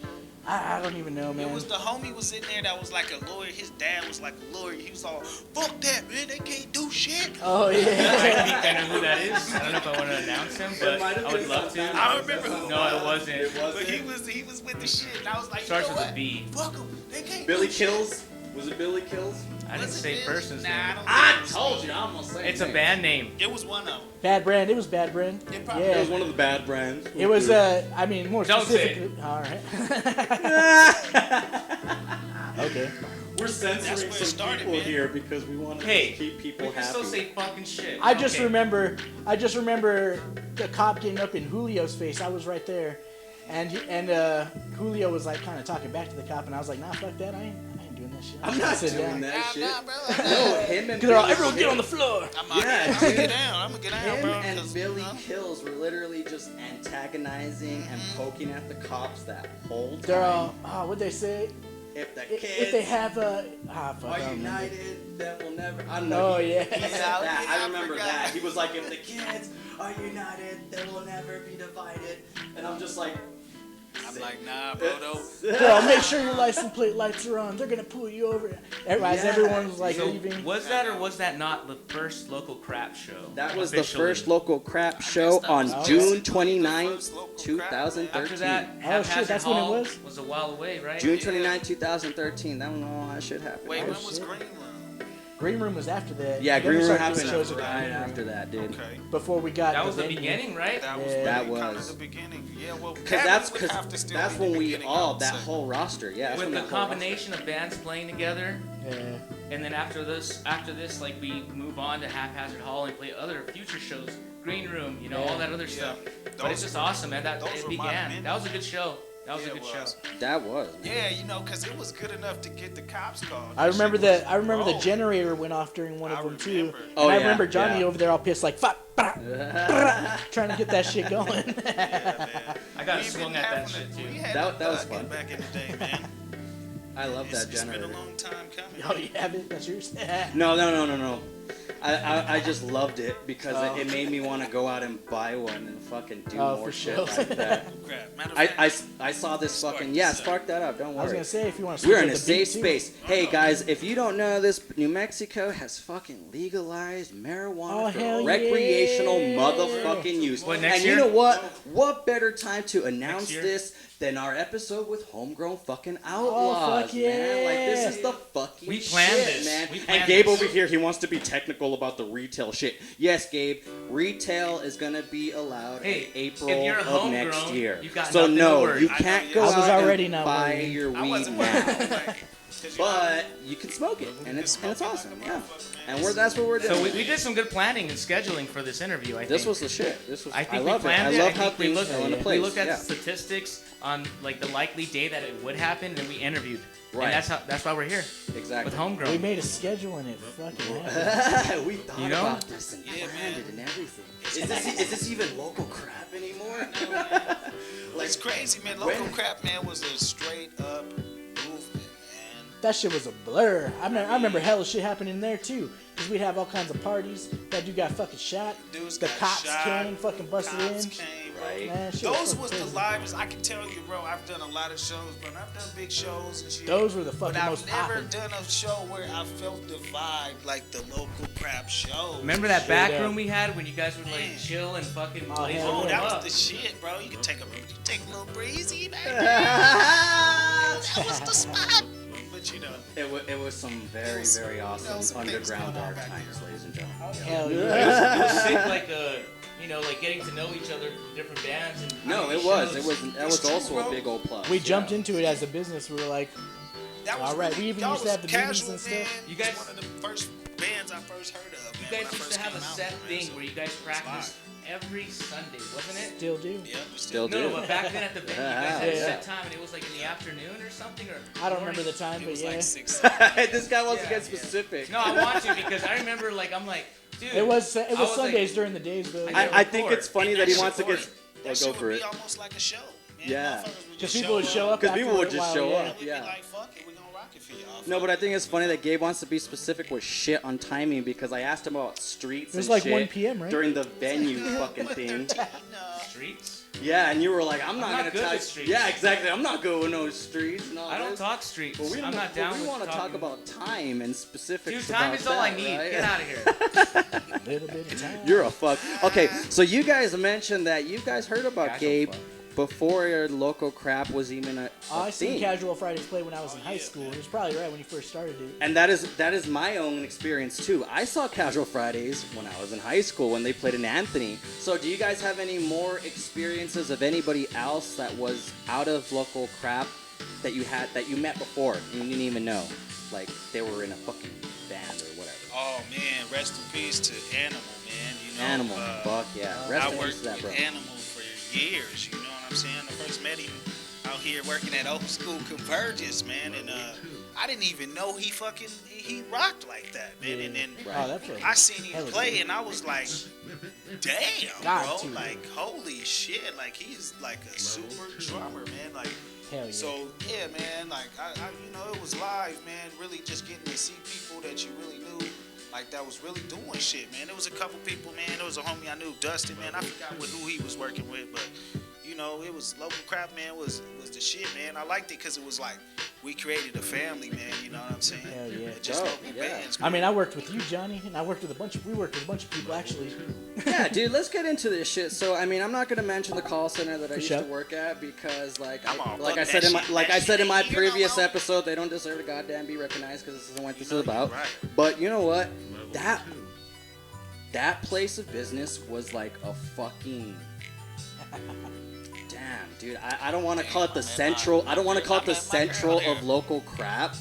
Speaker 3: I don't even know,
Speaker 4: It
Speaker 3: man.
Speaker 4: was the homie was in there that was like a lawyer. His dad was like a lawyer. He was all, fuck that, man. They can't do shit.
Speaker 3: Oh
Speaker 2: I
Speaker 3: yeah.
Speaker 2: think I know who that is. I don't know if I want to announce him, but I would love to.
Speaker 4: I don't remember who.
Speaker 2: No, it wasn't.
Speaker 4: But he was with the shit. And I was like,
Speaker 2: Starts
Speaker 4: you know
Speaker 2: with a
Speaker 4: what?
Speaker 2: B.
Speaker 4: Fuck them. They can't
Speaker 1: Billy
Speaker 4: do shit.
Speaker 1: Kills? Was it Billy Kills?
Speaker 2: I didn't
Speaker 4: Was it
Speaker 2: say
Speaker 4: Billy?
Speaker 2: person's
Speaker 4: Nah,
Speaker 2: name.
Speaker 4: I don't
Speaker 1: I
Speaker 4: think it was
Speaker 1: told
Speaker 4: Billy.
Speaker 1: you, I almost said
Speaker 2: It's a band name.
Speaker 4: It was one of them.
Speaker 3: Bad Brand. It was Bad Brand.
Speaker 4: It probably
Speaker 1: It was
Speaker 3: Yeah.
Speaker 1: one of the bad brands.
Speaker 3: It was. I mean, more
Speaker 2: Don't say
Speaker 3: specifically. All right. Okay.
Speaker 1: We're
Speaker 4: That's
Speaker 1: censoring
Speaker 4: where it
Speaker 1: some
Speaker 4: started,
Speaker 1: people
Speaker 4: man.
Speaker 1: here because we want to
Speaker 2: Hey,
Speaker 1: keep people
Speaker 2: we can
Speaker 1: happy.
Speaker 2: still say fucking shit.
Speaker 3: I just
Speaker 2: Okay.
Speaker 3: remember the cop getting up in Julio's face. I was right there, and Julio was like kind of talking back to the cop, and I was like, nah, fuck that. I ain't doing that shit.
Speaker 1: I'm not
Speaker 3: Sit
Speaker 1: doing
Speaker 3: down.
Speaker 1: that shit.
Speaker 4: Nah, bro.
Speaker 1: No, him and
Speaker 3: They're all,
Speaker 1: Billy
Speaker 3: everyone get
Speaker 1: Kills-
Speaker 3: on the floor.
Speaker 4: I'm
Speaker 1: Yeah,
Speaker 4: gonna
Speaker 1: dude.
Speaker 4: get down. I'm gonna get down,
Speaker 1: Him
Speaker 4: bro.
Speaker 1: and
Speaker 4: 'cause,
Speaker 1: Billy
Speaker 4: you know,
Speaker 1: Kills were literally just antagonizing and poking at the cops that whole time.
Speaker 3: They're all, what'd they say?
Speaker 1: If the
Speaker 3: If
Speaker 1: kids
Speaker 3: they have fuck,
Speaker 1: are
Speaker 3: I don't remember.
Speaker 1: united, that will never. I don't know.
Speaker 3: Oh, yeah.
Speaker 1: He said
Speaker 4: Yeah,
Speaker 1: that.
Speaker 4: I
Speaker 1: I remember
Speaker 4: forgot.
Speaker 1: that. He was like, if the kids are united, they will never be divided. And I'm just like,
Speaker 4: I'm like, nah, bro. Though.
Speaker 3: Girl, make sure your license plate lights are on. They're gonna pull you over. As
Speaker 1: Yeah.
Speaker 3: everyone was like
Speaker 2: So
Speaker 3: leaving.
Speaker 2: was that or was that not the first local crap show?
Speaker 1: That was the
Speaker 2: officially?
Speaker 1: first local crap show
Speaker 4: that
Speaker 1: on
Speaker 4: was
Speaker 1: June
Speaker 4: the
Speaker 1: 29th,
Speaker 4: first local crap,
Speaker 1: 2013.
Speaker 2: After that,
Speaker 3: Oh, shit,
Speaker 2: Haphazard
Speaker 3: that's when it
Speaker 2: Hall
Speaker 3: was?
Speaker 2: a while away, right?
Speaker 1: June 29th, 2013. That when all that shit happened.
Speaker 4: Wait,
Speaker 3: Oh,
Speaker 4: when was
Speaker 3: shit.
Speaker 4: Green Room?
Speaker 3: Green Room was after that.
Speaker 1: Yeah,
Speaker 3: We
Speaker 1: Green Room
Speaker 3: started
Speaker 1: happened
Speaker 3: doing shows with
Speaker 1: right
Speaker 3: Green Room
Speaker 1: after that, dude.
Speaker 4: Okay.
Speaker 3: Before we got
Speaker 2: That was the
Speaker 3: venue.
Speaker 2: beginning, right?
Speaker 4: That was
Speaker 3: Yeah.
Speaker 1: That
Speaker 4: really kind
Speaker 1: was.
Speaker 4: of the beginning. Yeah, well,
Speaker 1: Because that's when we all that whole roster. Yeah, that's
Speaker 2: With
Speaker 1: when
Speaker 2: the
Speaker 1: that whole
Speaker 2: combination of bands playing together,
Speaker 3: Yeah.
Speaker 2: and then after this, like we move on to Haphazard Hall and play other future shows, Green Room, you know, all that other stuff. But it's just awesome, man. That
Speaker 4: those
Speaker 2: it
Speaker 4: were my
Speaker 2: began.
Speaker 4: men.
Speaker 2: That was a good show. That was
Speaker 4: Yeah,
Speaker 2: a good
Speaker 4: it
Speaker 2: show.
Speaker 4: was.
Speaker 1: That was. Man.
Speaker 4: Yeah, you know, because it was good enough to get the cops called.
Speaker 3: I remember
Speaker 4: That shit
Speaker 3: the
Speaker 4: was
Speaker 3: generator went off during one of
Speaker 4: I
Speaker 3: them too.
Speaker 4: remember.
Speaker 3: And
Speaker 1: Oh,
Speaker 3: I
Speaker 1: yeah,
Speaker 3: remember Johnny
Speaker 1: yeah.
Speaker 3: over there all pissed like fuck, trying to get that shit going.
Speaker 4: Yeah, man.
Speaker 2: I got
Speaker 4: We
Speaker 2: swung
Speaker 4: been
Speaker 2: at that
Speaker 4: having
Speaker 2: shit
Speaker 4: a-
Speaker 2: too.
Speaker 4: we had
Speaker 1: That
Speaker 4: a
Speaker 1: was
Speaker 4: bucket
Speaker 1: fun.
Speaker 4: back in the day, man.
Speaker 1: I love that
Speaker 4: It's been a
Speaker 1: generator.
Speaker 4: long time coming.
Speaker 3: Oh, you have it? That's yours?
Speaker 1: No. I just loved it because
Speaker 3: Oh.
Speaker 1: it made me want to go out and buy one and fucking do
Speaker 3: Oh,
Speaker 1: more
Speaker 3: for
Speaker 1: shit
Speaker 3: sure.
Speaker 1: like that.
Speaker 4: Crap. Matter of
Speaker 1: I,
Speaker 4: fact,
Speaker 1: I saw this
Speaker 4: Spark
Speaker 1: fucking
Speaker 4: this
Speaker 1: yeah,
Speaker 4: up.
Speaker 1: spark that up. Don't
Speaker 3: I was
Speaker 1: worry.
Speaker 3: gonna say if you want to.
Speaker 1: We're in a safe space. Hey guys, if you don't know this, New Mexico has fucking legalized marijuana
Speaker 3: Oh,
Speaker 1: for
Speaker 3: hell
Speaker 1: recreational
Speaker 3: yeah.
Speaker 1: motherfucking use.
Speaker 2: What, next
Speaker 1: and
Speaker 2: year?
Speaker 1: you know what? What better time to announce
Speaker 2: year?
Speaker 1: this than our episode with Homegrown fucking Outlawz,
Speaker 3: fuck
Speaker 1: man? Like this
Speaker 3: yeah.
Speaker 1: is the fucking
Speaker 2: We planned
Speaker 1: shit,
Speaker 2: this.
Speaker 1: man.
Speaker 2: We planned
Speaker 1: And Gabe
Speaker 2: this.
Speaker 1: over here, he wants to be technical about the retail shit. Yes, Gabe, retail is gonna be allowed
Speaker 2: Hey,
Speaker 1: in April
Speaker 2: if you're
Speaker 1: of next
Speaker 2: homegrown,
Speaker 1: year.
Speaker 2: you've got
Speaker 1: So
Speaker 2: nothing to
Speaker 1: no,
Speaker 2: worry.
Speaker 1: you
Speaker 4: I
Speaker 1: can't
Speaker 4: know,
Speaker 1: go
Speaker 4: yeah.
Speaker 3: I was
Speaker 1: out
Speaker 3: already
Speaker 1: and
Speaker 3: not
Speaker 1: buy
Speaker 3: worried.
Speaker 1: your
Speaker 4: I
Speaker 1: weed
Speaker 4: wasn't
Speaker 1: now.
Speaker 4: worried. Like, 'cause you know,
Speaker 1: But you can smoke it, and it's
Speaker 4: smoke it like
Speaker 1: awesome,
Speaker 4: a
Speaker 1: yeah.
Speaker 4: motherfucker, man.
Speaker 1: And that's what we're doing.
Speaker 2: So we did some good planning and scheduling for this interview. I think.
Speaker 1: This was the shit. This was.
Speaker 2: I think
Speaker 1: love
Speaker 2: we planned
Speaker 1: it.
Speaker 2: it.
Speaker 1: I love
Speaker 2: I
Speaker 1: how
Speaker 2: think we
Speaker 1: things
Speaker 2: looked,
Speaker 1: fell into
Speaker 2: we
Speaker 1: place.
Speaker 2: looked at
Speaker 1: yeah.
Speaker 2: the statistics. on like the likely day that it would happen, and we interviewed.
Speaker 1: Right.
Speaker 2: And that's why we're here.
Speaker 1: Exactly.
Speaker 2: With Homegrown.
Speaker 3: We made a schedule and it fucking happened.
Speaker 1: We thought
Speaker 2: You know?
Speaker 1: about this and planned it and everything. Is this even local crap anymore?
Speaker 4: It's crazy, man. Local crap, man, was a straight up movement, man.
Speaker 3: That shit was a blur. I remember hella shit happening there too. Because we'd have all kinds of parties. That dude got fucking shot.
Speaker 4: Dudes
Speaker 3: The
Speaker 4: got
Speaker 3: cops
Speaker 4: shot.
Speaker 3: came, fucking busted
Speaker 4: Cops
Speaker 3: in.
Speaker 4: came,
Speaker 1: Right.
Speaker 3: Man, shit
Speaker 4: Those
Speaker 3: fucking
Speaker 4: was the
Speaker 3: crazy.
Speaker 4: livest. I can tell you, bro. I've done a lot of shows, but I've done big shows and shit.
Speaker 3: Those were the
Speaker 4: But
Speaker 3: fucking
Speaker 4: I've
Speaker 3: most
Speaker 4: never
Speaker 3: poppin'.
Speaker 4: done a show where I felt the vibe like the local crap show.
Speaker 2: Remember that
Speaker 3: Straight
Speaker 2: back
Speaker 3: up.
Speaker 2: room we had when you guys would like
Speaker 4: Man.
Speaker 2: chill and fucking
Speaker 3: Oh,
Speaker 2: blaze
Speaker 3: hell
Speaker 4: Oh,
Speaker 2: it
Speaker 4: that
Speaker 2: up?
Speaker 4: was the shit, bro. You could take a little breezy back there. That was the spot. But you know,
Speaker 1: It was some very, very awesome
Speaker 4: some things
Speaker 1: underground
Speaker 4: going on
Speaker 1: dark
Speaker 4: back
Speaker 1: times, ladies and gentlemen.
Speaker 3: Hell
Speaker 2: It
Speaker 3: yeah.
Speaker 2: was sick, like like getting to know each other from different bands. And
Speaker 1: No,
Speaker 2: having
Speaker 1: it was.
Speaker 2: shows.
Speaker 1: That was also a big old plus.
Speaker 3: We
Speaker 1: yeah.
Speaker 3: jumped into it as a business. We were like,
Speaker 4: that was
Speaker 3: all right,
Speaker 4: really,
Speaker 3: we even
Speaker 4: y'all
Speaker 3: used to have
Speaker 4: was
Speaker 3: the meetings
Speaker 4: casual,
Speaker 3: and stuff.
Speaker 4: man.
Speaker 2: You
Speaker 4: It was
Speaker 2: guys-
Speaker 4: one of the first bands I first heard of.
Speaker 2: You
Speaker 4: Man,
Speaker 2: guys
Speaker 4: when I
Speaker 2: used
Speaker 4: first
Speaker 2: to have a
Speaker 4: came out,
Speaker 2: set
Speaker 4: man,
Speaker 2: thing
Speaker 4: so
Speaker 2: where you guys
Speaker 4: it's
Speaker 2: practiced
Speaker 4: live.
Speaker 2: every Sunday, wasn't it?
Speaker 3: Still do.
Speaker 4: Yeah, we
Speaker 1: Still
Speaker 2: No,
Speaker 1: do.
Speaker 2: but back then at the venue, you guys had a
Speaker 3: Yeah.
Speaker 2: set time, and it was like in the afternoon or something, or
Speaker 3: I don't
Speaker 2: morning.
Speaker 3: remember the time,
Speaker 4: It
Speaker 3: but
Speaker 4: was
Speaker 3: yeah.
Speaker 4: like 6.
Speaker 1: This guy wants to
Speaker 2: Yeah,
Speaker 1: get specific.
Speaker 2: No, I want to because I remember, like, I'm like, dude.
Speaker 3: It was
Speaker 2: I was
Speaker 3: Sundays
Speaker 2: like-
Speaker 3: during the days though.
Speaker 1: I think it's funny that he wants to get.
Speaker 4: That
Speaker 1: Go
Speaker 4: shit
Speaker 1: for
Speaker 4: would
Speaker 1: it.
Speaker 4: be almost like a show. Man.
Speaker 1: Yeah.
Speaker 4: Motherfuckers would
Speaker 3: Because
Speaker 4: just
Speaker 3: people would show up.
Speaker 1: Because people
Speaker 3: after
Speaker 1: would
Speaker 3: a
Speaker 1: just
Speaker 3: while,
Speaker 1: show
Speaker 3: yeah.
Speaker 1: up.
Speaker 4: We'd
Speaker 1: Yeah.
Speaker 4: be like, fuck it, we gonna rock it for y'all.
Speaker 1: No, but I think it's funny that Gabe wants to be specific with shit on timing because I asked him about streets
Speaker 3: It was
Speaker 1: and
Speaker 3: like
Speaker 1: shit
Speaker 3: 1 p.m., right?
Speaker 1: during the venue fucking thing.
Speaker 2: Streets?
Speaker 1: Yeah, and you were like, I'm not
Speaker 2: not
Speaker 1: gonna
Speaker 2: good
Speaker 1: tell
Speaker 2: with
Speaker 1: you.
Speaker 2: streets.
Speaker 1: Yeah, exactly. I'm not good with no streets and all
Speaker 2: I don't
Speaker 1: this.
Speaker 2: talk streets.
Speaker 1: But we
Speaker 2: I'm not down
Speaker 1: We
Speaker 2: with
Speaker 1: want to talk
Speaker 2: talking-
Speaker 1: about time and specifics.
Speaker 2: Dude, time
Speaker 1: about
Speaker 2: is all I
Speaker 1: that,
Speaker 2: need.
Speaker 1: right?
Speaker 2: Get out of here.
Speaker 3: A little bit of time.
Speaker 1: You're a fuck. Okay, so you guys mentioned that you guys heard about
Speaker 2: Casual
Speaker 1: Gabe
Speaker 2: fuck.
Speaker 1: before your local crap was even a
Speaker 3: I seen
Speaker 1: thing.
Speaker 3: Casual Fridays play when I was in high school. It was probably right when you first started it.
Speaker 1: And that is my own experience too. I saw Casual Fridays when I was in high school when they played in Anthony. So do you guys have any more experiences of anybody else that was out of local crap that you met before and you didn't even know? Like they were in a fucking band or whatever.
Speaker 4: Oh man, rest in peace to Animal, man. You know,
Speaker 1: Animal, fuck yeah. Rest
Speaker 4: I
Speaker 1: in peace
Speaker 4: worked
Speaker 1: to that, bro.
Speaker 4: with Animal for years. You know what I'm saying? I first met him out here working at Old School Convergence, man, and I didn't even know he rocked like that, man. And then
Speaker 3: Oh, that's a
Speaker 4: I seen him
Speaker 3: hell of a
Speaker 4: play, and I was like, damn,
Speaker 3: Got
Speaker 4: bro,
Speaker 3: to.
Speaker 4: like holy shit, like he's like a super drummer, man, like.
Speaker 3: hell yeah.
Speaker 4: So yeah, man, like I it was live, man. Really, just getting to see people that you really knew, like that was really doing shit, man. There was a couple people, man. There was a homie I knew, Dustin, man. I forgot who he was working with, but it was local crap, man. Was the shit, man. I liked it because it was like we created a family, man. You know what I'm saying?
Speaker 3: Hell yeah.
Speaker 4: Just
Speaker 1: Oh,
Speaker 4: local
Speaker 1: yeah.
Speaker 4: bands.
Speaker 3: I mean, I worked with you, Johnny, and we worked with a bunch of people actually.
Speaker 1: Yeah, dude, let's get into this shit. So, I mean, I'm not gonna mention the call center that I used
Speaker 3: sure.
Speaker 1: to work at because, like,
Speaker 4: Come on,
Speaker 1: like
Speaker 4: fuck
Speaker 1: I said
Speaker 4: that
Speaker 1: in my
Speaker 4: shit.
Speaker 1: like
Speaker 4: That
Speaker 1: I said in my
Speaker 4: shit, you know,
Speaker 1: previous
Speaker 4: bro.
Speaker 1: episode, they don't deserve to goddamn be recognized because this isn't what this is about.
Speaker 4: Right.
Speaker 1: But you know what? That place of business was like a fucking. Damn, dude. I don't want to call it the central. I don't want to call it the central of local crap.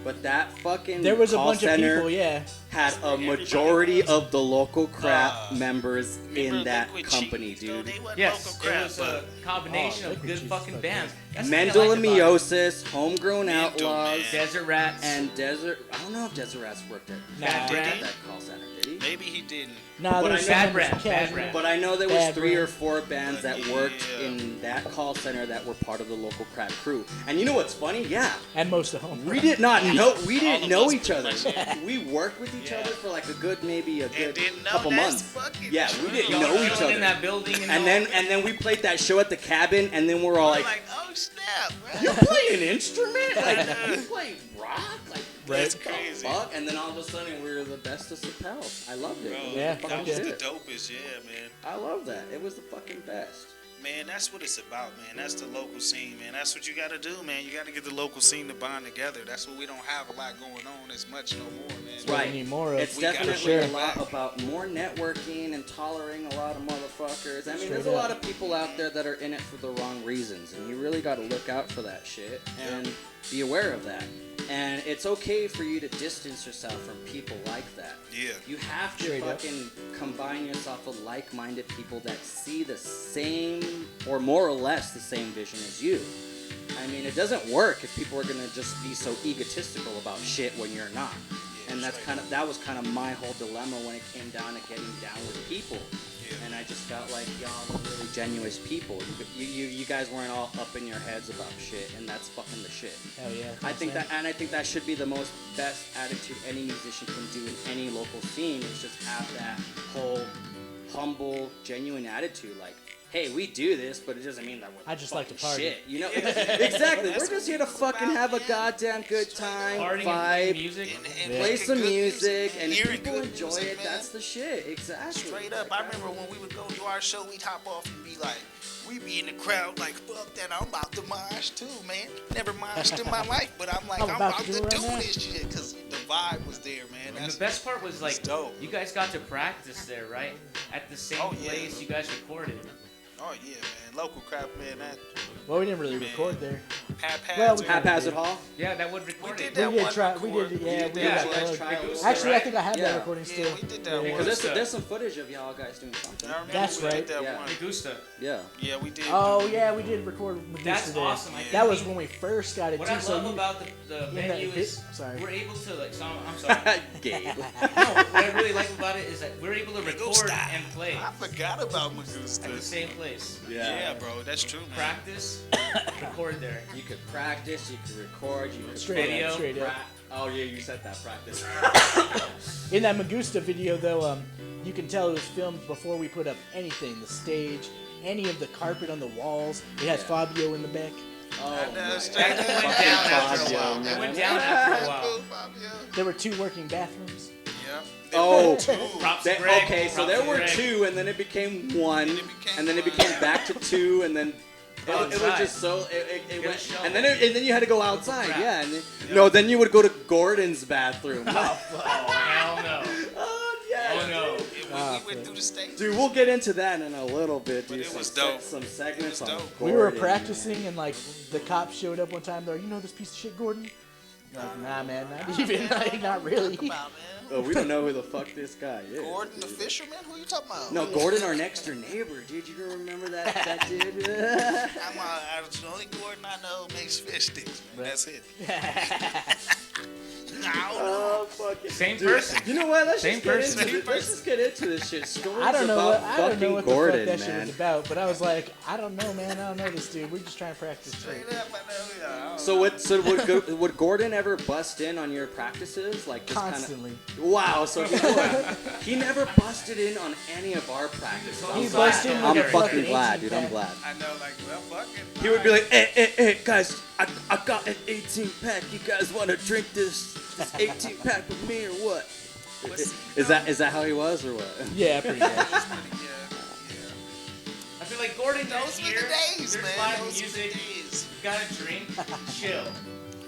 Speaker 1: But that fucking
Speaker 3: There was a
Speaker 1: call
Speaker 3: bunch of
Speaker 1: center
Speaker 3: people, yeah.
Speaker 1: had a majority of the local crap members
Speaker 4: Remember
Speaker 1: in that
Speaker 4: Liquid
Speaker 1: company,
Speaker 4: Cheese, though?
Speaker 1: dude.
Speaker 4: They wasn't
Speaker 2: Yes,
Speaker 4: local
Speaker 2: it
Speaker 4: crap,
Speaker 2: was
Speaker 4: but
Speaker 2: a combination
Speaker 3: Oh,
Speaker 2: of
Speaker 3: Liquid
Speaker 2: good
Speaker 3: Cheese
Speaker 2: fucking
Speaker 3: fucking-
Speaker 2: bands. That's the thing I liked about it.
Speaker 1: Mendelomiosis, Homegrown
Speaker 4: Mendel,
Speaker 1: Outlaws,
Speaker 4: man.
Speaker 2: Desert Rats,
Speaker 1: and Desert. I don't know if Desert Rats worked at
Speaker 3: Nah.
Speaker 1: that
Speaker 2: Brand.
Speaker 1: call center, did he?
Speaker 4: maybe he didn't.
Speaker 3: Nah,
Speaker 1: But
Speaker 3: there's
Speaker 1: I know-
Speaker 3: some
Speaker 2: Bad Brand,
Speaker 3: casual.
Speaker 2: Bad Brand.
Speaker 1: But I know there was
Speaker 3: Bad
Speaker 1: 3 or
Speaker 3: Brand.
Speaker 1: 4 bands that worked
Speaker 4: Yeah.
Speaker 1: in that call center that were part of the local crap crew. And you know what's funny? Yeah,
Speaker 3: And most of them.
Speaker 1: we did not know. We
Speaker 4: All
Speaker 1: didn't
Speaker 4: of
Speaker 1: know
Speaker 4: us
Speaker 1: each other.
Speaker 4: pretty much,
Speaker 1: We worked with each
Speaker 4: Yeah.
Speaker 1: other for like a good
Speaker 4: didn't know
Speaker 1: couple
Speaker 4: that's
Speaker 1: months.
Speaker 4: fucking
Speaker 1: Yeah,
Speaker 4: true.
Speaker 1: we didn't
Speaker 2: Y'all
Speaker 1: know
Speaker 2: were
Speaker 1: each
Speaker 2: chilling
Speaker 1: other.
Speaker 2: in that building,
Speaker 1: And then we played that show at the cabin, and then we're all
Speaker 4: I'm
Speaker 1: like,
Speaker 4: like, oh snap, bro.
Speaker 1: "You play an instrument? Like you play rock? Like
Speaker 4: That's
Speaker 1: what the
Speaker 4: crazy.
Speaker 1: fuck?" And then all of a sudden, we were the bestest of pals. I loved it.
Speaker 4: Bro,
Speaker 1: It was
Speaker 3: Yeah,
Speaker 1: the
Speaker 4: that
Speaker 1: fucking
Speaker 4: was
Speaker 1: shit.
Speaker 4: the dopest, yeah, man.
Speaker 1: I love that. It was the fucking best.
Speaker 4: Man, that's what it's about, man. That's the local scene, man. That's what you got to do, man. You got to get the local scene to bond together. That's what we don't have a lot going on as much no more, man.
Speaker 3: what we need more of.
Speaker 1: It's
Speaker 4: We gotta
Speaker 1: definitely
Speaker 3: share.
Speaker 1: a lot about more networking and tolerating a lot of motherfuckers. I mean,
Speaker 3: Straight
Speaker 1: there's a
Speaker 3: up.
Speaker 1: lot of people out there that are in it for the wrong reasons, and you really got to look out for that shit and be aware of that. And it's okay for you to distance yourself from people like that.
Speaker 4: Yeah.
Speaker 1: You have to
Speaker 3: Straight up.
Speaker 1: fucking combine yourself with like-minded people that see the same same or more or less the same vision as you. I mean, it doesn't work if people are gonna just be so egotistical about shit when you're not. And that was kind of my whole dilemma when it came down to getting down with people. And I just felt like y'all were really genuine people. You guys weren't all up in your heads about shit, and that's fucking the shit.
Speaker 3: Hell yeah.
Speaker 1: I think that should be the best attitude any musician can do in any local scene, is just have that whole humble, genuine attitude. Like, hey, we do this, but it doesn't mean that we're
Speaker 3: I just like to party.
Speaker 1: shit, you know? Exactly. We're just here to fucking have a goddamn good time,
Speaker 2: Partying and
Speaker 1: vibe,
Speaker 2: playing music.
Speaker 4: And
Speaker 1: play some
Speaker 4: good
Speaker 1: music, and if
Speaker 4: hearing
Speaker 1: people
Speaker 4: good
Speaker 1: enjoy
Speaker 4: music,
Speaker 1: it,
Speaker 4: man.
Speaker 1: that's the shit. Exactly.
Speaker 4: Straight up, I remember when we would go to our show, we'd hop off and be like, we be in the crowd like, fuck that, I'm about to mosh too, man. Never moshed in my life, but I'm like, I'm about to do this shit, because the vibe was there, man.
Speaker 2: And the best part was like,
Speaker 4: dope.
Speaker 2: you guys got to practice there, right? At the same place you guys recorded.
Speaker 4: Oh yeah, man. Local crap, man. That
Speaker 3: Well, we didn't really record there.
Speaker 1: Haphazard Hall?
Speaker 2: Yeah, that would record
Speaker 4: We
Speaker 2: it.
Speaker 4: did that
Speaker 3: We did
Speaker 4: one
Speaker 3: try.
Speaker 4: record.
Speaker 3: We did. Yeah, we
Speaker 2: Yeah,
Speaker 3: did
Speaker 1: let's
Speaker 3: that.
Speaker 1: try it.
Speaker 3: Actually, I
Speaker 2: right?
Speaker 3: think I have
Speaker 1: Yeah.
Speaker 3: that recording still.
Speaker 4: Yeah, we did that
Speaker 3: Yeah.
Speaker 4: one.
Speaker 1: Because there's some footage of y'all guys doing something.
Speaker 4: I remember
Speaker 3: That's
Speaker 4: we did
Speaker 3: right.
Speaker 4: that
Speaker 1: Yeah.
Speaker 4: one.
Speaker 2: Me gusta.
Speaker 1: Yeah.
Speaker 4: Yeah, we did.
Speaker 3: Oh yeah, we did record Medusa
Speaker 2: That's
Speaker 3: there.
Speaker 2: awesome. I
Speaker 4: Yeah.
Speaker 2: think
Speaker 3: That was when we first got it
Speaker 2: What
Speaker 3: too.
Speaker 2: I
Speaker 3: So
Speaker 2: love
Speaker 3: you,
Speaker 2: about the
Speaker 3: in
Speaker 2: venue
Speaker 3: that
Speaker 2: is
Speaker 3: sorry.
Speaker 2: we're able to like. I'm sorry.
Speaker 1: Gabe.
Speaker 2: No, what I really like about it is that we're able to record and play
Speaker 4: I forgot about Magusta.
Speaker 2: at the same place.
Speaker 4: Yeah, bro, that's true, man.
Speaker 2: Practice, record there.
Speaker 1: You could practice, you could record, you could
Speaker 3: Straight
Speaker 2: Video.
Speaker 3: up, straight up.
Speaker 1: Oh yeah, you said that, practice.
Speaker 3: In that Magusta video, though, you can tell it was filmed before we put up anything. The stage, any of the carpet on the walls. It has
Speaker 1: Yeah.
Speaker 3: Fabio in the back.
Speaker 4: That's
Speaker 2: That went down after a while.
Speaker 1: man.
Speaker 2: That went down after a while.
Speaker 3: There were 2 working bathrooms.
Speaker 4: Yeah.
Speaker 1: Oh,
Speaker 2: Props to Greg.
Speaker 1: okay, so
Speaker 2: Props
Speaker 1: there
Speaker 2: to
Speaker 1: were
Speaker 2: Greg.
Speaker 1: 2, and then it became 1,
Speaker 4: And it became
Speaker 1: and then it
Speaker 4: one.
Speaker 1: became back to 2, and then
Speaker 2: Oh,
Speaker 1: it was
Speaker 2: outside.
Speaker 1: just so it
Speaker 2: Get a
Speaker 1: went,
Speaker 2: shovel.
Speaker 1: and then you had to go outside,
Speaker 2: Crap.
Speaker 1: yeah. And then, no, then you would go to Gordon's bathroom.
Speaker 2: Oh hell no.
Speaker 1: Oh yeah.
Speaker 2: Oh no.
Speaker 4: We went through the stage.
Speaker 1: Dude, we'll get into that in a little bit, dude.
Speaker 4: But it was
Speaker 1: Some
Speaker 4: dope.
Speaker 1: Some segments
Speaker 4: It was
Speaker 1: on
Speaker 4: dope.
Speaker 1: Gordon.
Speaker 3: We were practicing, and like the cops showed up one time. They're like, "You know this piece of shit, Gordon?" Like, nah, man, not even. Like, not really.
Speaker 4: Come on, man.
Speaker 1: Oh, we don't know who the fuck this guy is.
Speaker 4: Gordon the fisherman? Who you talking about?
Speaker 1: No, Gordon, our next door neighbor, dude. You don't remember that dude?
Speaker 4: The only Gordon I know makes fish sticks, man. That's it.
Speaker 1: Oh, fuck it.
Speaker 2: Same
Speaker 1: Dude,
Speaker 2: person.
Speaker 1: You know what?
Speaker 2: Same person.
Speaker 1: Let's just get into this shit. Stories
Speaker 3: I don't know.
Speaker 1: about
Speaker 3: I don't
Speaker 1: fucking
Speaker 3: know what
Speaker 1: Gordon,
Speaker 3: the fuck that
Speaker 1: man.
Speaker 3: shit was about. But I was like, I don't know, man. I don't know this dude. We're just trying to practice.
Speaker 4: Straight up, I know, yeah.
Speaker 1: So would Gordon ever bust in on your practices? Like just
Speaker 3: Constantly.
Speaker 1: Wow. So he never busted in on any of our practices.
Speaker 3: He
Speaker 1: I'm
Speaker 3: busted in
Speaker 1: I'm
Speaker 3: with a
Speaker 1: fucking glad,
Speaker 3: 18
Speaker 1: dude. I'm
Speaker 3: pack.
Speaker 1: glad.
Speaker 4: I know, like, well, fuck it.
Speaker 1: He would be like, hey, guys, I got an 18 pack. You guys want to drink this 18 pack with me or what? Is that how he was or what?
Speaker 3: Yeah, pretty much.
Speaker 4: Yeah.
Speaker 2: I feel like Gordon
Speaker 4: Those
Speaker 2: here.
Speaker 4: were the days,
Speaker 2: There's
Speaker 4: man.
Speaker 2: live
Speaker 4: Those were the
Speaker 2: music.
Speaker 4: days.
Speaker 2: You got a drink. Chill.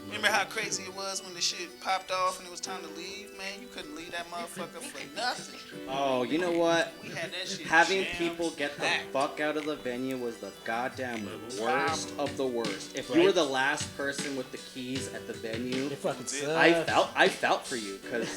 Speaker 4: Remember how crazy it was when the shit popped off and it was time to leave? Man, you couldn't leave that motherfucker for nothing.
Speaker 1: Oh, you know what?
Speaker 4: We had that shit
Speaker 1: Having
Speaker 4: jammed
Speaker 1: people get the
Speaker 4: packed.
Speaker 1: fuck out of the venue was the goddamn worst of the worst. If you
Speaker 3: Right.
Speaker 1: were the last person with the keys at the venue,
Speaker 3: It fucking sucked.
Speaker 1: I felt for you because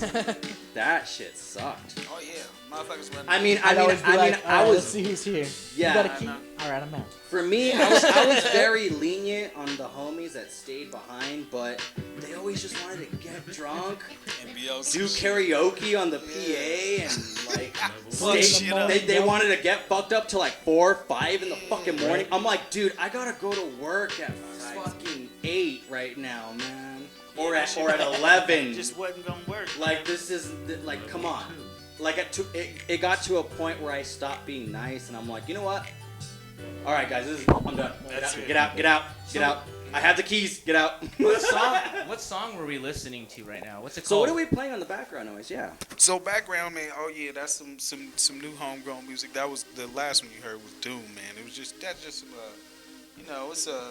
Speaker 1: that shit sucked.
Speaker 4: Oh, yeah. Motherfuckers wasn't.
Speaker 1: I mean,
Speaker 3: I'd always be like,
Speaker 1: I
Speaker 3: "Alright, let's
Speaker 1: was
Speaker 3: see who's here.
Speaker 1: Yeah,
Speaker 3: You got a
Speaker 4: I
Speaker 3: key?
Speaker 4: know.
Speaker 3: All right, I'm out.
Speaker 1: for me, I was very lenient on the homies that stayed behind, but they always just wanted to get drunk,
Speaker 4: and BLC
Speaker 1: do
Speaker 4: shit.
Speaker 1: karaoke on the PA, and like
Speaker 4: Fuck shit up.
Speaker 1: they wanted to get fucked up till like 4 or 5 in the fucking morning. I'm like, dude, I gotta go to work at fucking 8 right now, man, or at 11.
Speaker 4: Just wasn't gonna work.
Speaker 1: Like this is like, come on. Like it got to a point where I stopped being nice, and I'm like, you know what? All right, guys, I'm done. Get out. I have the keys. Get out.
Speaker 2: What song were we listening to right now? What's it called?
Speaker 1: So what are we playing on the background noise? Yeah.
Speaker 4: So background, man. Oh yeah, that's some new homegrown music. That was the last one you heard was Doom, man. It was just some it's a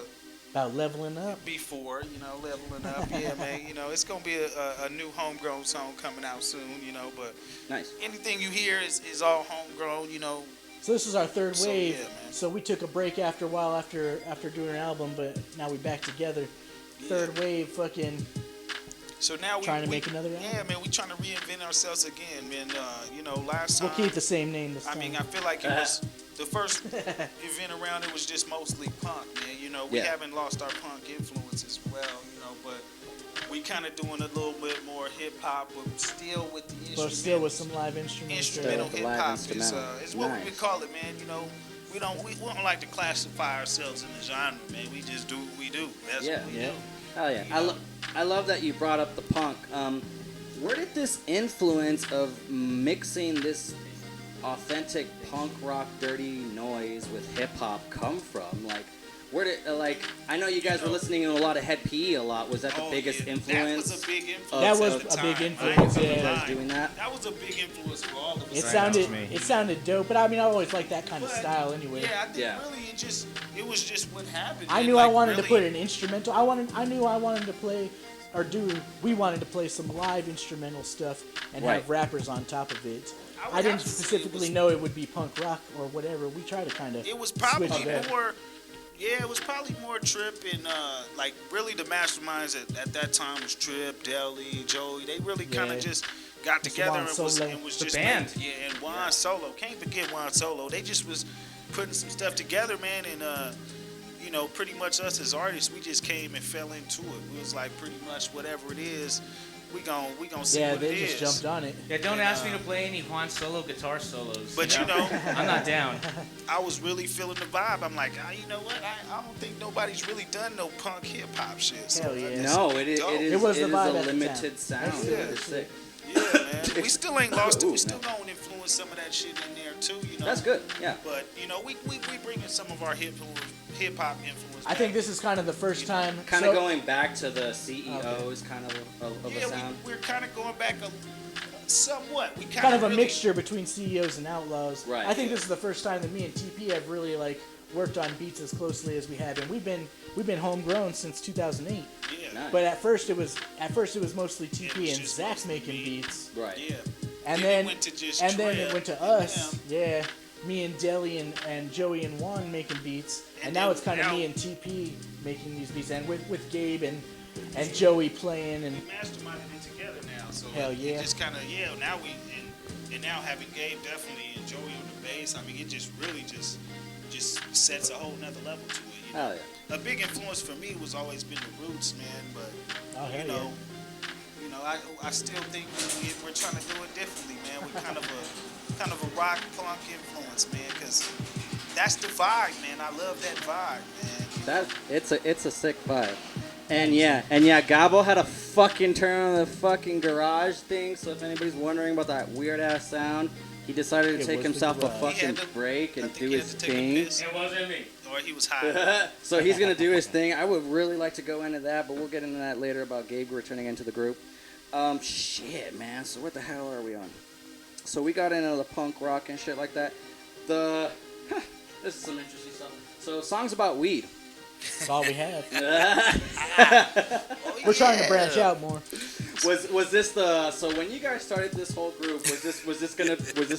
Speaker 3: About leveling up.
Speaker 4: before, leveling up. Yeah, man. It's gonna be a new homegrown song coming out soon. But
Speaker 1: Nice.
Speaker 4: anything you hear is all homegrown.
Speaker 3: So this is our third
Speaker 4: So,
Speaker 3: wave.
Speaker 4: yeah, man.
Speaker 3: So we took a break after a while after doing an album, but now we back together. Third wave, fucking
Speaker 4: So now
Speaker 3: Trying to
Speaker 4: we
Speaker 3: make another album?
Speaker 4: Yeah, man. We trying to reinvent ourselves again, man. Last time.
Speaker 3: we'll keep the same name this
Speaker 4: I
Speaker 3: time.
Speaker 4: mean, I feel like it was the first event around it was just mostly punk, man. You know, we haven't lost our punk influence as well, you know, but we kind of doing a little bit more hip hop, but still with the instrumental.
Speaker 3: But still with some live instruments.
Speaker 4: Instrumental hip hop is what
Speaker 1: Nice.
Speaker 4: we call it, man. You know, we don't like to classify ourselves in the genre, man. We just do what we do. That's what we do.
Speaker 1: Hell yeah. I love that you brought up the punk. Where did this influence of mixing this authentic punk rock dirty noise with hip hop come from? Like, where did I know you guys were listening to a lot of Head PE a lot. Was that the biggest influence?
Speaker 4: That was a big influence.
Speaker 3: That was a big influence.
Speaker 1: You guys doing that?
Speaker 4: That was a big influence for all of us.
Speaker 3: It sounded dope, but I mean, I always liked that kind of style anyway.
Speaker 4: Yeah, I did really. It was just what happened.
Speaker 3: I knew I wanted to put an instrumental. I knew I wanted to play, we wanted to play some live instrumental stuff and have rappers on top of it. I didn't specifically know it would be punk rock or whatever. We tried to kind of.
Speaker 4: It was probably more. Yeah, it was probably more Tripp and like really the masterminds at that time was Tripp, Deli, Joey. They really kind of just got together and was
Speaker 2: the
Speaker 4: just
Speaker 2: band.
Speaker 4: and Juan Solo. Can't forget Juan Solo. They just was putting some stuff together, man, and you know, pretty much us as artists, we just came and fell into it. We was like pretty much whatever it is, we gon' see what it is.
Speaker 3: Yeah, they just jumped on it.
Speaker 2: Yeah, don't ask me to play any Juan Solo guitar solos.
Speaker 4: But you know,
Speaker 2: I'm not down.
Speaker 4: I was really feeling the vibe. I'm like, you know what? I don't think nobody's really done no punk hip hop shit. So
Speaker 3: Hell yeah.
Speaker 1: No, it is
Speaker 3: the vibe
Speaker 1: a
Speaker 3: at the
Speaker 1: limited
Speaker 3: time.
Speaker 1: sound.
Speaker 4: Yeah.
Speaker 1: It's sick.
Speaker 4: Yeah, man. We still ain't lost it. We still gonna influence some of that shit in there too, you know.
Speaker 1: That's good. Yeah.
Speaker 4: But you know, we bringing some of our hip hop influence.
Speaker 3: I think this is kind of the first time.
Speaker 1: Kind of going back to the CEOs kind of a sound.
Speaker 4: We're kind of going back somewhat. We
Speaker 3: kind of a mixture between CEOs and Outlawz.
Speaker 1: Right.
Speaker 3: I think this is the first time that me and TP have really worked on beats as closely as we have, and we've been homegrown since 2008.
Speaker 4: Yeah.
Speaker 1: Nice.
Speaker 3: But at first it was mostly TP and Zach making beats.
Speaker 1: Right.
Speaker 4: Yeah.
Speaker 3: And then it went to us. Yeah. Me and Deli and Joey and Juan making beats, and now it's kind of me and TP making these beats, and with Gabe and Joey playing and
Speaker 4: masterminding it together now. So
Speaker 3: hell yeah.
Speaker 4: it just kind of now and now having Gabe definitely and Joey on the bass. I mean, it just really just sets a whole nother level to it. You know?
Speaker 1: Hell yeah.
Speaker 4: A big influence for me was always been the Roots, man. But you know, I still think we're trying to do it differently, man. We're kind of a rock punk influence, man, because that's the vibe, man. I love that vibe, man.
Speaker 1: It's a sick vibe. And yeah, Gabo had a fucking turn on the fucking garage thing. So if anybody's wondering about that weird ass sound, he decided to take himself a fucking break and do his thing.
Speaker 2: It wasn't me.
Speaker 4: Or he was high.
Speaker 1: So he's gonna do his thing. I would really like to go into that, but we'll get into that later about Gabe returning into the group. Shit, man. So what the hell are we on? So we got into the punk rock and shit like that. This is some interesting stuff. So songs about weed.
Speaker 3: that's all we have. We're trying to branch out more.
Speaker 1: Was this so when you guys started this whole group, was this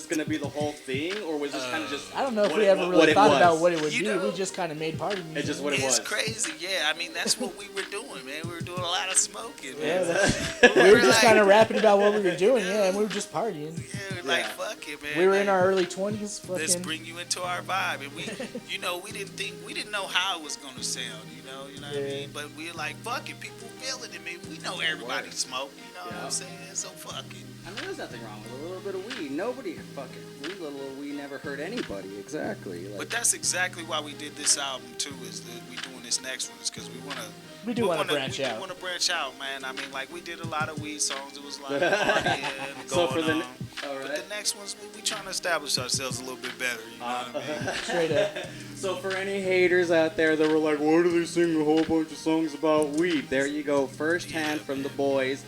Speaker 1: gonna be the whole thing, or was this kind of just
Speaker 3: I don't know if we ever really thought about what it would be.
Speaker 4: know,
Speaker 3: We just kind of made party music.
Speaker 1: It's just what it was.
Speaker 4: It's crazy, yeah. I mean, that's what we were doing, man. We were doing a lot of smoking,
Speaker 3: Yeah,
Speaker 4: man.
Speaker 3: we were just kind of rapping about what we were doing, and we were just partying.
Speaker 4: Yeah, like fuck it, man.
Speaker 3: We were in our early 20s.
Speaker 4: Let's bring you into our vibe, and we didn't know how it was gonna sound, you know what I mean? But we were like, fuck it, people feel it. I mean, we know everybody smoke, you know what I'm saying? So fuck it.
Speaker 1: I mean, there's nothing wrong with a little bit of weed. Nobody we never hurt anybody. Exactly.
Speaker 4: But that's exactly why we did this album too. Is that we doing this next one is because we want to.
Speaker 3: We do want to branch out.
Speaker 4: We want to branch out, man. I mean, like we did a lot of weed songs. It was a lot of partying
Speaker 1: So
Speaker 4: going
Speaker 1: for the
Speaker 4: on.
Speaker 1: all right.
Speaker 4: But the next ones, we trying to establish ourselves a little bit better. You know what I mean?
Speaker 3: Straight up.
Speaker 1: So for any haters out there that were like, why do they sing a whole bunch of songs about weed? There you go, firsthand from the boys.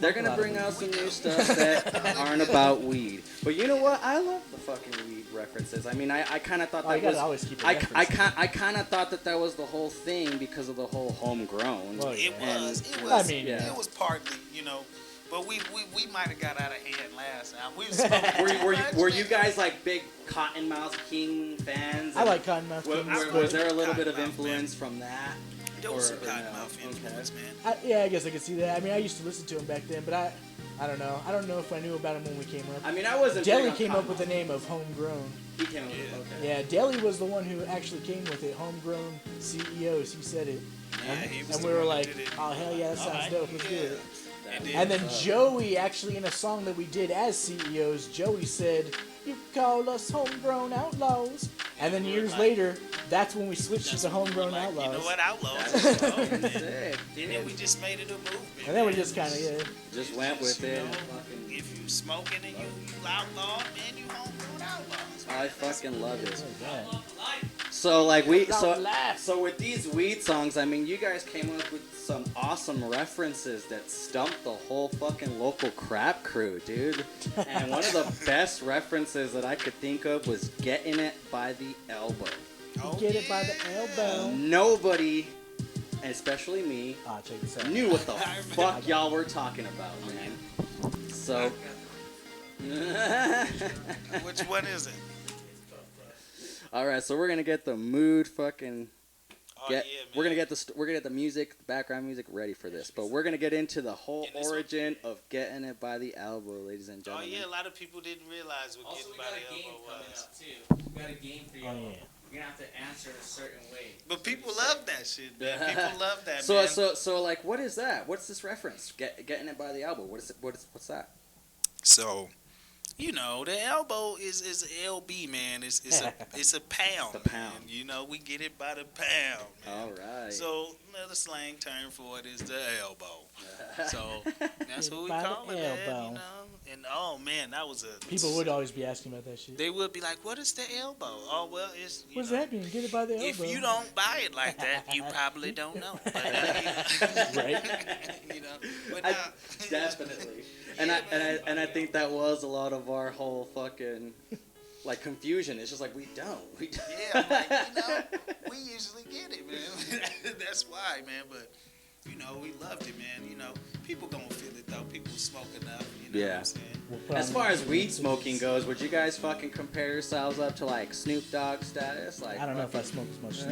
Speaker 1: They're gonna bring out some new stuff that aren't about weed. But you know what? I love the fucking weed references. I mean, I kind of thought that was.
Speaker 3: Always keep
Speaker 1: I kind of thought that was the whole thing because of the whole homegrown.
Speaker 3: Well,
Speaker 4: It was.
Speaker 3: I mean,
Speaker 4: it was partly, you know. But we might have got out of hand last time. We was smoking
Speaker 1: were you guys like big Cottonmouth King fans?
Speaker 3: I like Cottonmouth King.
Speaker 1: Was there a little bit of influence from that?
Speaker 4: There was
Speaker 1: Or
Speaker 4: some
Speaker 1: no?
Speaker 4: Cottonmouth influence, man.
Speaker 3: Yeah, I guess I could see that. I mean, I used to listen to him back then, but I don't know. I don't know if I knew about him when we came up.
Speaker 1: I mean, I wasn't.
Speaker 3: Jelly
Speaker 1: big on
Speaker 3: came up with the
Speaker 1: Cottonmouth.
Speaker 3: name of Homegrown.
Speaker 1: He came up with okay.
Speaker 3: Yeah, Jelly was the one who actually came with it. Homegrown CEOs, he said it.
Speaker 4: Yeah, he was
Speaker 3: And
Speaker 4: the
Speaker 3: we were
Speaker 4: one who
Speaker 3: like,
Speaker 4: did it.
Speaker 3: oh, hell yeah, that sounds dope. Let's do
Speaker 4: Yeah.
Speaker 3: it.
Speaker 4: And
Speaker 3: And then Joey, actually, in a song that we did as CEOs, Joey said, "You call us Homegrown Outlaws." And then years later, that's when we switched to Homegrown
Speaker 4: like,
Speaker 3: Outlaws.
Speaker 4: You know what, Outlawz?
Speaker 1: That's
Speaker 4: Oh, man.
Speaker 1: sick,
Speaker 4: And then we just made it a movement.
Speaker 3: And then we
Speaker 4: man.
Speaker 3: just kind of, yeah.
Speaker 1: Just went with
Speaker 4: You
Speaker 1: it.
Speaker 4: know,
Speaker 1: Fucking-
Speaker 4: if you smoking and you outlaw, man, you Homegrown Outlaws.
Speaker 1: I fucking love it.
Speaker 3: Yeah.
Speaker 1: So like
Speaker 3: Laugh.
Speaker 1: so with these weed songs, I mean, you guys came up with some awesome references that stumped the whole fucking local crap crew, dude. And one of the best references that I could think of was "Getting It by the Elbow."
Speaker 4: Oh,
Speaker 3: Get it by the elbow.
Speaker 1: Nobody, especially me,
Speaker 3: Ah, check this out.
Speaker 1: knew what the
Speaker 4: I remember.
Speaker 1: fuck y'all were talking about, man. So.
Speaker 4: Which one is it?
Speaker 1: All right, so we're gonna get the mood fucking.
Speaker 4: Oh,
Speaker 1: Get,
Speaker 4: yeah, man.
Speaker 1: we're gonna get the music, the background music ready for this, but we're gonna get into the whole
Speaker 4: In this one?
Speaker 1: origin of Getting It by the Elbow, ladies and
Speaker 4: Oh,
Speaker 1: gentlemen.
Speaker 4: yeah, a lot of people didn't realize what
Speaker 2: Also,
Speaker 4: Getting
Speaker 2: we
Speaker 4: by
Speaker 2: got
Speaker 4: the
Speaker 2: a game
Speaker 4: Elbow
Speaker 2: coming
Speaker 4: was.
Speaker 2: up too. We got a game for you.
Speaker 3: Oh, yeah.
Speaker 2: You're gonna have to answer a certain way.
Speaker 4: But people love that shit, man. People love that,
Speaker 1: So
Speaker 4: man.
Speaker 1: so like, what is that? What's this reference? Getting It by the Elbow. What's that?
Speaker 4: So, you know, the elbow is LB, man. It's a pound.
Speaker 1: The pound.
Speaker 4: Man. You know, we get it by the pound. Man.
Speaker 1: All right.
Speaker 4: So another slang term for it is the elbow. So that's what we
Speaker 3: By the
Speaker 4: call it, man.
Speaker 3: elbow.
Speaker 4: You know, and oh man, that was a.
Speaker 3: People would always be asking about that shit.
Speaker 4: They would be like, "What is the elbow?" Oh well, it's. You
Speaker 3: What's
Speaker 4: know,
Speaker 3: that mean? Get it by the elbow.
Speaker 4: If you don't buy it like that, you probably don't know. But,
Speaker 3: Right.
Speaker 4: You know, but now,
Speaker 1: Definitely. And
Speaker 4: Yeah,
Speaker 1: I think that was a lot of our whole fucking like confusion. It's just like we don't.
Speaker 4: Yeah, I'm like, you know, we usually get it, man. That's why, man. But you know, we loved it, man. You know, people gonna feel it though. People smoking up. You know what
Speaker 1: Yeah.
Speaker 4: I'm saying?
Speaker 3: We'll put
Speaker 1: As
Speaker 3: on
Speaker 1: far
Speaker 3: the-
Speaker 1: as weed smoking goes, would you guys fucking compare yourselves up to like Snoop Dogg status? Like,
Speaker 3: I don't know if I smoke as much.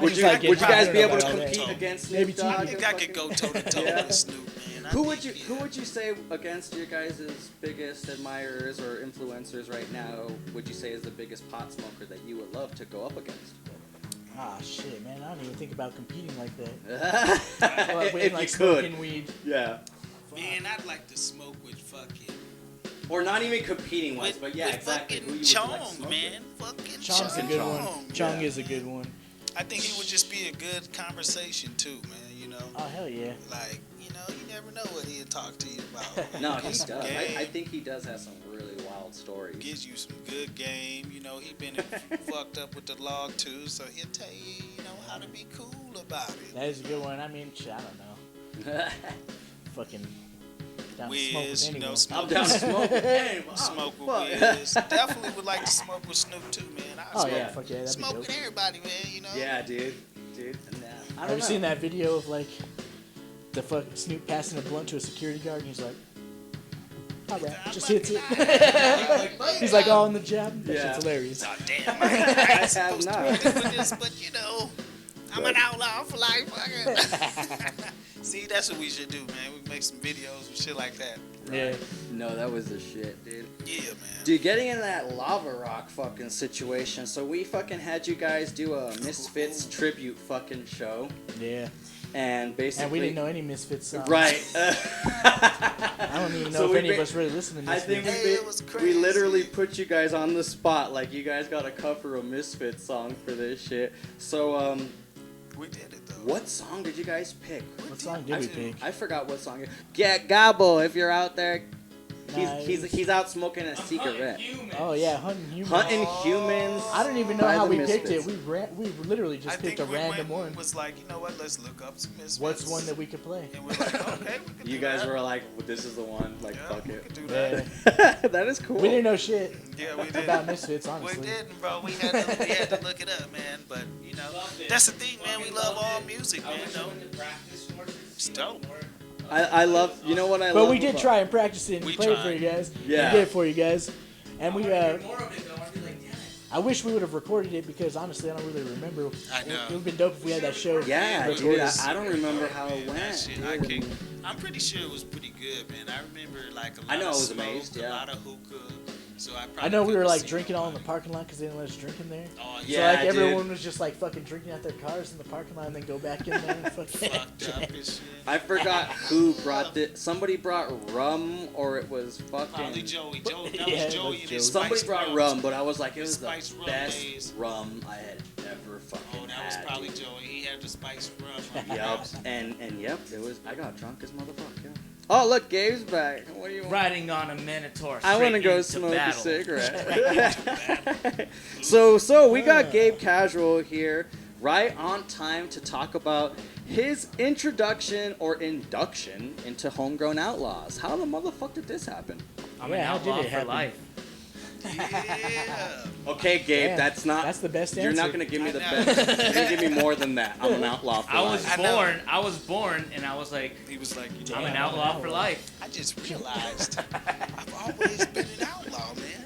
Speaker 1: would you
Speaker 3: like
Speaker 1: would you
Speaker 3: getting
Speaker 1: guys
Speaker 3: high.
Speaker 1: be able
Speaker 3: I
Speaker 1: to
Speaker 3: don't know about
Speaker 1: compete
Speaker 3: that.
Speaker 1: against
Speaker 3: Maybe
Speaker 1: Snoop Dogg?
Speaker 4: I think I could go toe to toe
Speaker 1: Yeah.
Speaker 4: with Snoop, man. I
Speaker 1: Who
Speaker 4: think,
Speaker 1: would you
Speaker 4: yeah.
Speaker 1: who would you say against your guys' biggest admirers or influencers right now? Would you say is the biggest pot smoker that you would love to go up against?
Speaker 3: Ah, shit, man. I don't even think about competing like that. Well,
Speaker 1: if
Speaker 3: we
Speaker 1: you
Speaker 3: like
Speaker 1: could,
Speaker 3: smoking weed.
Speaker 1: yeah,
Speaker 4: Man, I'd like to smoke with fucking.
Speaker 1: or not even competing wise,
Speaker 4: With,
Speaker 1: but yeah,
Speaker 4: with
Speaker 1: exactly. Who
Speaker 4: fucking
Speaker 1: you would
Speaker 4: Chong,
Speaker 1: like to smoke
Speaker 4: man. Fucking
Speaker 3: Chong's a
Speaker 4: Chong.
Speaker 3: good one. Chong
Speaker 1: yeah.
Speaker 3: is a good one.
Speaker 4: I think he would just be a good conversation too, man. You know,
Speaker 3: Oh, hell yeah.
Speaker 4: like you know, you never know what he'll talk to you about.
Speaker 1: with? No, he
Speaker 4: Gives
Speaker 1: does.
Speaker 4: some
Speaker 1: I
Speaker 4: game,
Speaker 1: think he does have some really wild stories.
Speaker 4: gives you some good game. You know, he been fucked up with the log too, so he'll tell you, you know, how to be cool about it.
Speaker 3: That is a good one. I mean, shit, I don't know. Fucking down to smoke with
Speaker 4: Wiz, you
Speaker 3: anyone.
Speaker 4: know,
Speaker 1: I'm
Speaker 4: smoke,
Speaker 1: down to smoke. Hey, wow,
Speaker 4: smoke
Speaker 1: fuck.
Speaker 4: with Wiz. Definitely would like to smoke with Snoop too, man. I
Speaker 3: Oh,
Speaker 4: smoke,
Speaker 3: yeah, fuck yeah, that'd be
Speaker 4: smoke
Speaker 3: dope.
Speaker 4: with everybody, man. You know.
Speaker 1: Yeah, dude. I don't
Speaker 3: Have you
Speaker 1: know.
Speaker 3: seen that video of, like, the fuck Snoop passing a blunt to a security guard and he's like, all right, just hits it. He's like all in the jab. That
Speaker 1: Yeah.
Speaker 3: shit's hilarious.
Speaker 4: Oh, damn. I ain't supposed to
Speaker 1: not.
Speaker 4: be doing this, but you know, I'm an outlaw for life. Fucker. See, that's what we should do, man. We make some videos and shit like that.
Speaker 3: Yeah.
Speaker 1: No, that was the shit, dude.
Speaker 4: Yeah, man.
Speaker 1: Dude, getting in that lava rock fucking situation. So we fucking had you guys do a Misfits tribute fucking show,
Speaker 3: Yeah.
Speaker 1: and basically.
Speaker 3: And we didn't know any Misfits songs.
Speaker 1: Right.
Speaker 3: I don't even know
Speaker 1: So
Speaker 3: if
Speaker 1: we
Speaker 3: any of
Speaker 1: ba-
Speaker 3: us really listen to
Speaker 1: I
Speaker 3: Misfits.
Speaker 1: think we,
Speaker 4: Hey, it was
Speaker 1: we
Speaker 4: crazy.
Speaker 1: literally put you guys on the spot. Like, you guys got to cover a Misfits song for this shit. So,
Speaker 4: We did it, though.
Speaker 1: what song did you guys pick?
Speaker 3: What song did we pick?
Speaker 1: I forgot what song. Get Gobble if you're out there. He's
Speaker 3: Nice.
Speaker 1: he's out smoking a cigarette.
Speaker 3: Oh, yeah, Hunting Humans.
Speaker 1: Hunting humans.
Speaker 3: I don't even know
Speaker 1: by
Speaker 3: how
Speaker 1: the
Speaker 3: we picked it.
Speaker 1: Misfits.
Speaker 3: We literally
Speaker 4: I
Speaker 3: just
Speaker 4: think
Speaker 3: picked a
Speaker 4: we
Speaker 3: random
Speaker 4: went,
Speaker 3: one.
Speaker 4: was like, you know what, let's look up some Misfits.
Speaker 3: What's one that we could play?
Speaker 4: And we're like, okay, we can
Speaker 1: You
Speaker 4: do
Speaker 1: guys
Speaker 4: that.
Speaker 1: were like, well, this is the one. Like,
Speaker 4: Yeah,
Speaker 1: fuck
Speaker 4: we
Speaker 1: it.
Speaker 4: could do
Speaker 3: Yeah.
Speaker 4: that.
Speaker 1: That is cool.
Speaker 3: We didn't know shit
Speaker 4: Yeah, we did.
Speaker 3: about Misfits,
Speaker 4: We
Speaker 3: honestly.
Speaker 4: didn't, bro. We had to look it up, man. But you know, that's the thing, man. We love all music, man. You know, it's dope.
Speaker 1: I love. You know what I love?
Speaker 3: But we did
Speaker 1: about-
Speaker 3: try and practice it and
Speaker 4: We
Speaker 3: play it for
Speaker 4: tried.
Speaker 3: you guys.
Speaker 1: Yeah.
Speaker 3: We did it for you guys. And we,
Speaker 2: more of it though. I'd be like, damn it.
Speaker 3: I wish we would have recorded it because honestly, I don't really remember.
Speaker 4: I know.
Speaker 3: It would have been dope if we had that show.
Speaker 1: Yeah, dude, I don't remember how it
Speaker 4: Man, that
Speaker 1: went.
Speaker 4: shit,
Speaker 1: dude.
Speaker 4: I'm pretty sure it was pretty good, man. I remember like a lot
Speaker 1: I know
Speaker 4: of
Speaker 1: I was
Speaker 4: smoke,
Speaker 1: amazed,
Speaker 4: a
Speaker 1: yeah.
Speaker 4: lot of hookah. So
Speaker 3: I know we were like
Speaker 4: couldn't see
Speaker 3: drinking all in the
Speaker 4: nobody.
Speaker 3: parking lot because they didn't let us drink in there.
Speaker 4: Oh,
Speaker 1: Yeah,
Speaker 3: So like
Speaker 1: dude.
Speaker 3: everyone was just like fucking drinking out their cars in the parking lot and then go back in there and fucking.
Speaker 4: Fucked up and shit.
Speaker 1: I forgot who brought it. Somebody brought rum, or it was
Speaker 4: Probably
Speaker 1: fucking.
Speaker 4: Joey. That
Speaker 3: Yeah,
Speaker 4: was
Speaker 3: it
Speaker 4: Joey
Speaker 3: was
Speaker 4: and his
Speaker 1: Somebody
Speaker 4: spiced
Speaker 1: brought
Speaker 4: rum.
Speaker 1: rum, but I was like, it was the
Speaker 4: Spiced rum
Speaker 1: best
Speaker 4: days.
Speaker 1: rum I had ever fucking
Speaker 4: Oh, that was
Speaker 1: had.
Speaker 4: probably
Speaker 1: dude.
Speaker 4: Joey. He had the spiced rum.
Speaker 1: Yep, and yep, it was. I got drunk as motherfucker. Yeah. Oh, look, Gabe's back. What do you want?
Speaker 2: Riding on a Minotaur.
Speaker 1: I want to
Speaker 2: straight
Speaker 1: go
Speaker 2: into
Speaker 1: smoke
Speaker 2: battle.
Speaker 1: a cigarette. so we got Gabe Casual here, right on time to talk about his introduction or induction into Homegrown Outlawz. How the motherfuck did this happen?
Speaker 2: I'm
Speaker 3: Yeah,
Speaker 2: an
Speaker 3: how did
Speaker 2: outlaw
Speaker 3: it
Speaker 2: for
Speaker 3: happen?
Speaker 2: life.
Speaker 4: Yeah.
Speaker 1: Okay, Gabe,
Speaker 3: Damn,
Speaker 1: that's not.
Speaker 3: that's the best
Speaker 1: You're not
Speaker 3: answer.
Speaker 1: gonna give me the
Speaker 4: I know.
Speaker 1: best. You're gonna give me more than that. I'm an outlaw for
Speaker 2: I was
Speaker 1: life.
Speaker 4: I know.
Speaker 2: born. I was born, and I was like,
Speaker 4: He was like,
Speaker 2: I'm an
Speaker 3: Damn,
Speaker 2: outlaw
Speaker 3: I'm
Speaker 2: for
Speaker 3: an
Speaker 2: life.
Speaker 4: I just realized I've always been an outlaw, man.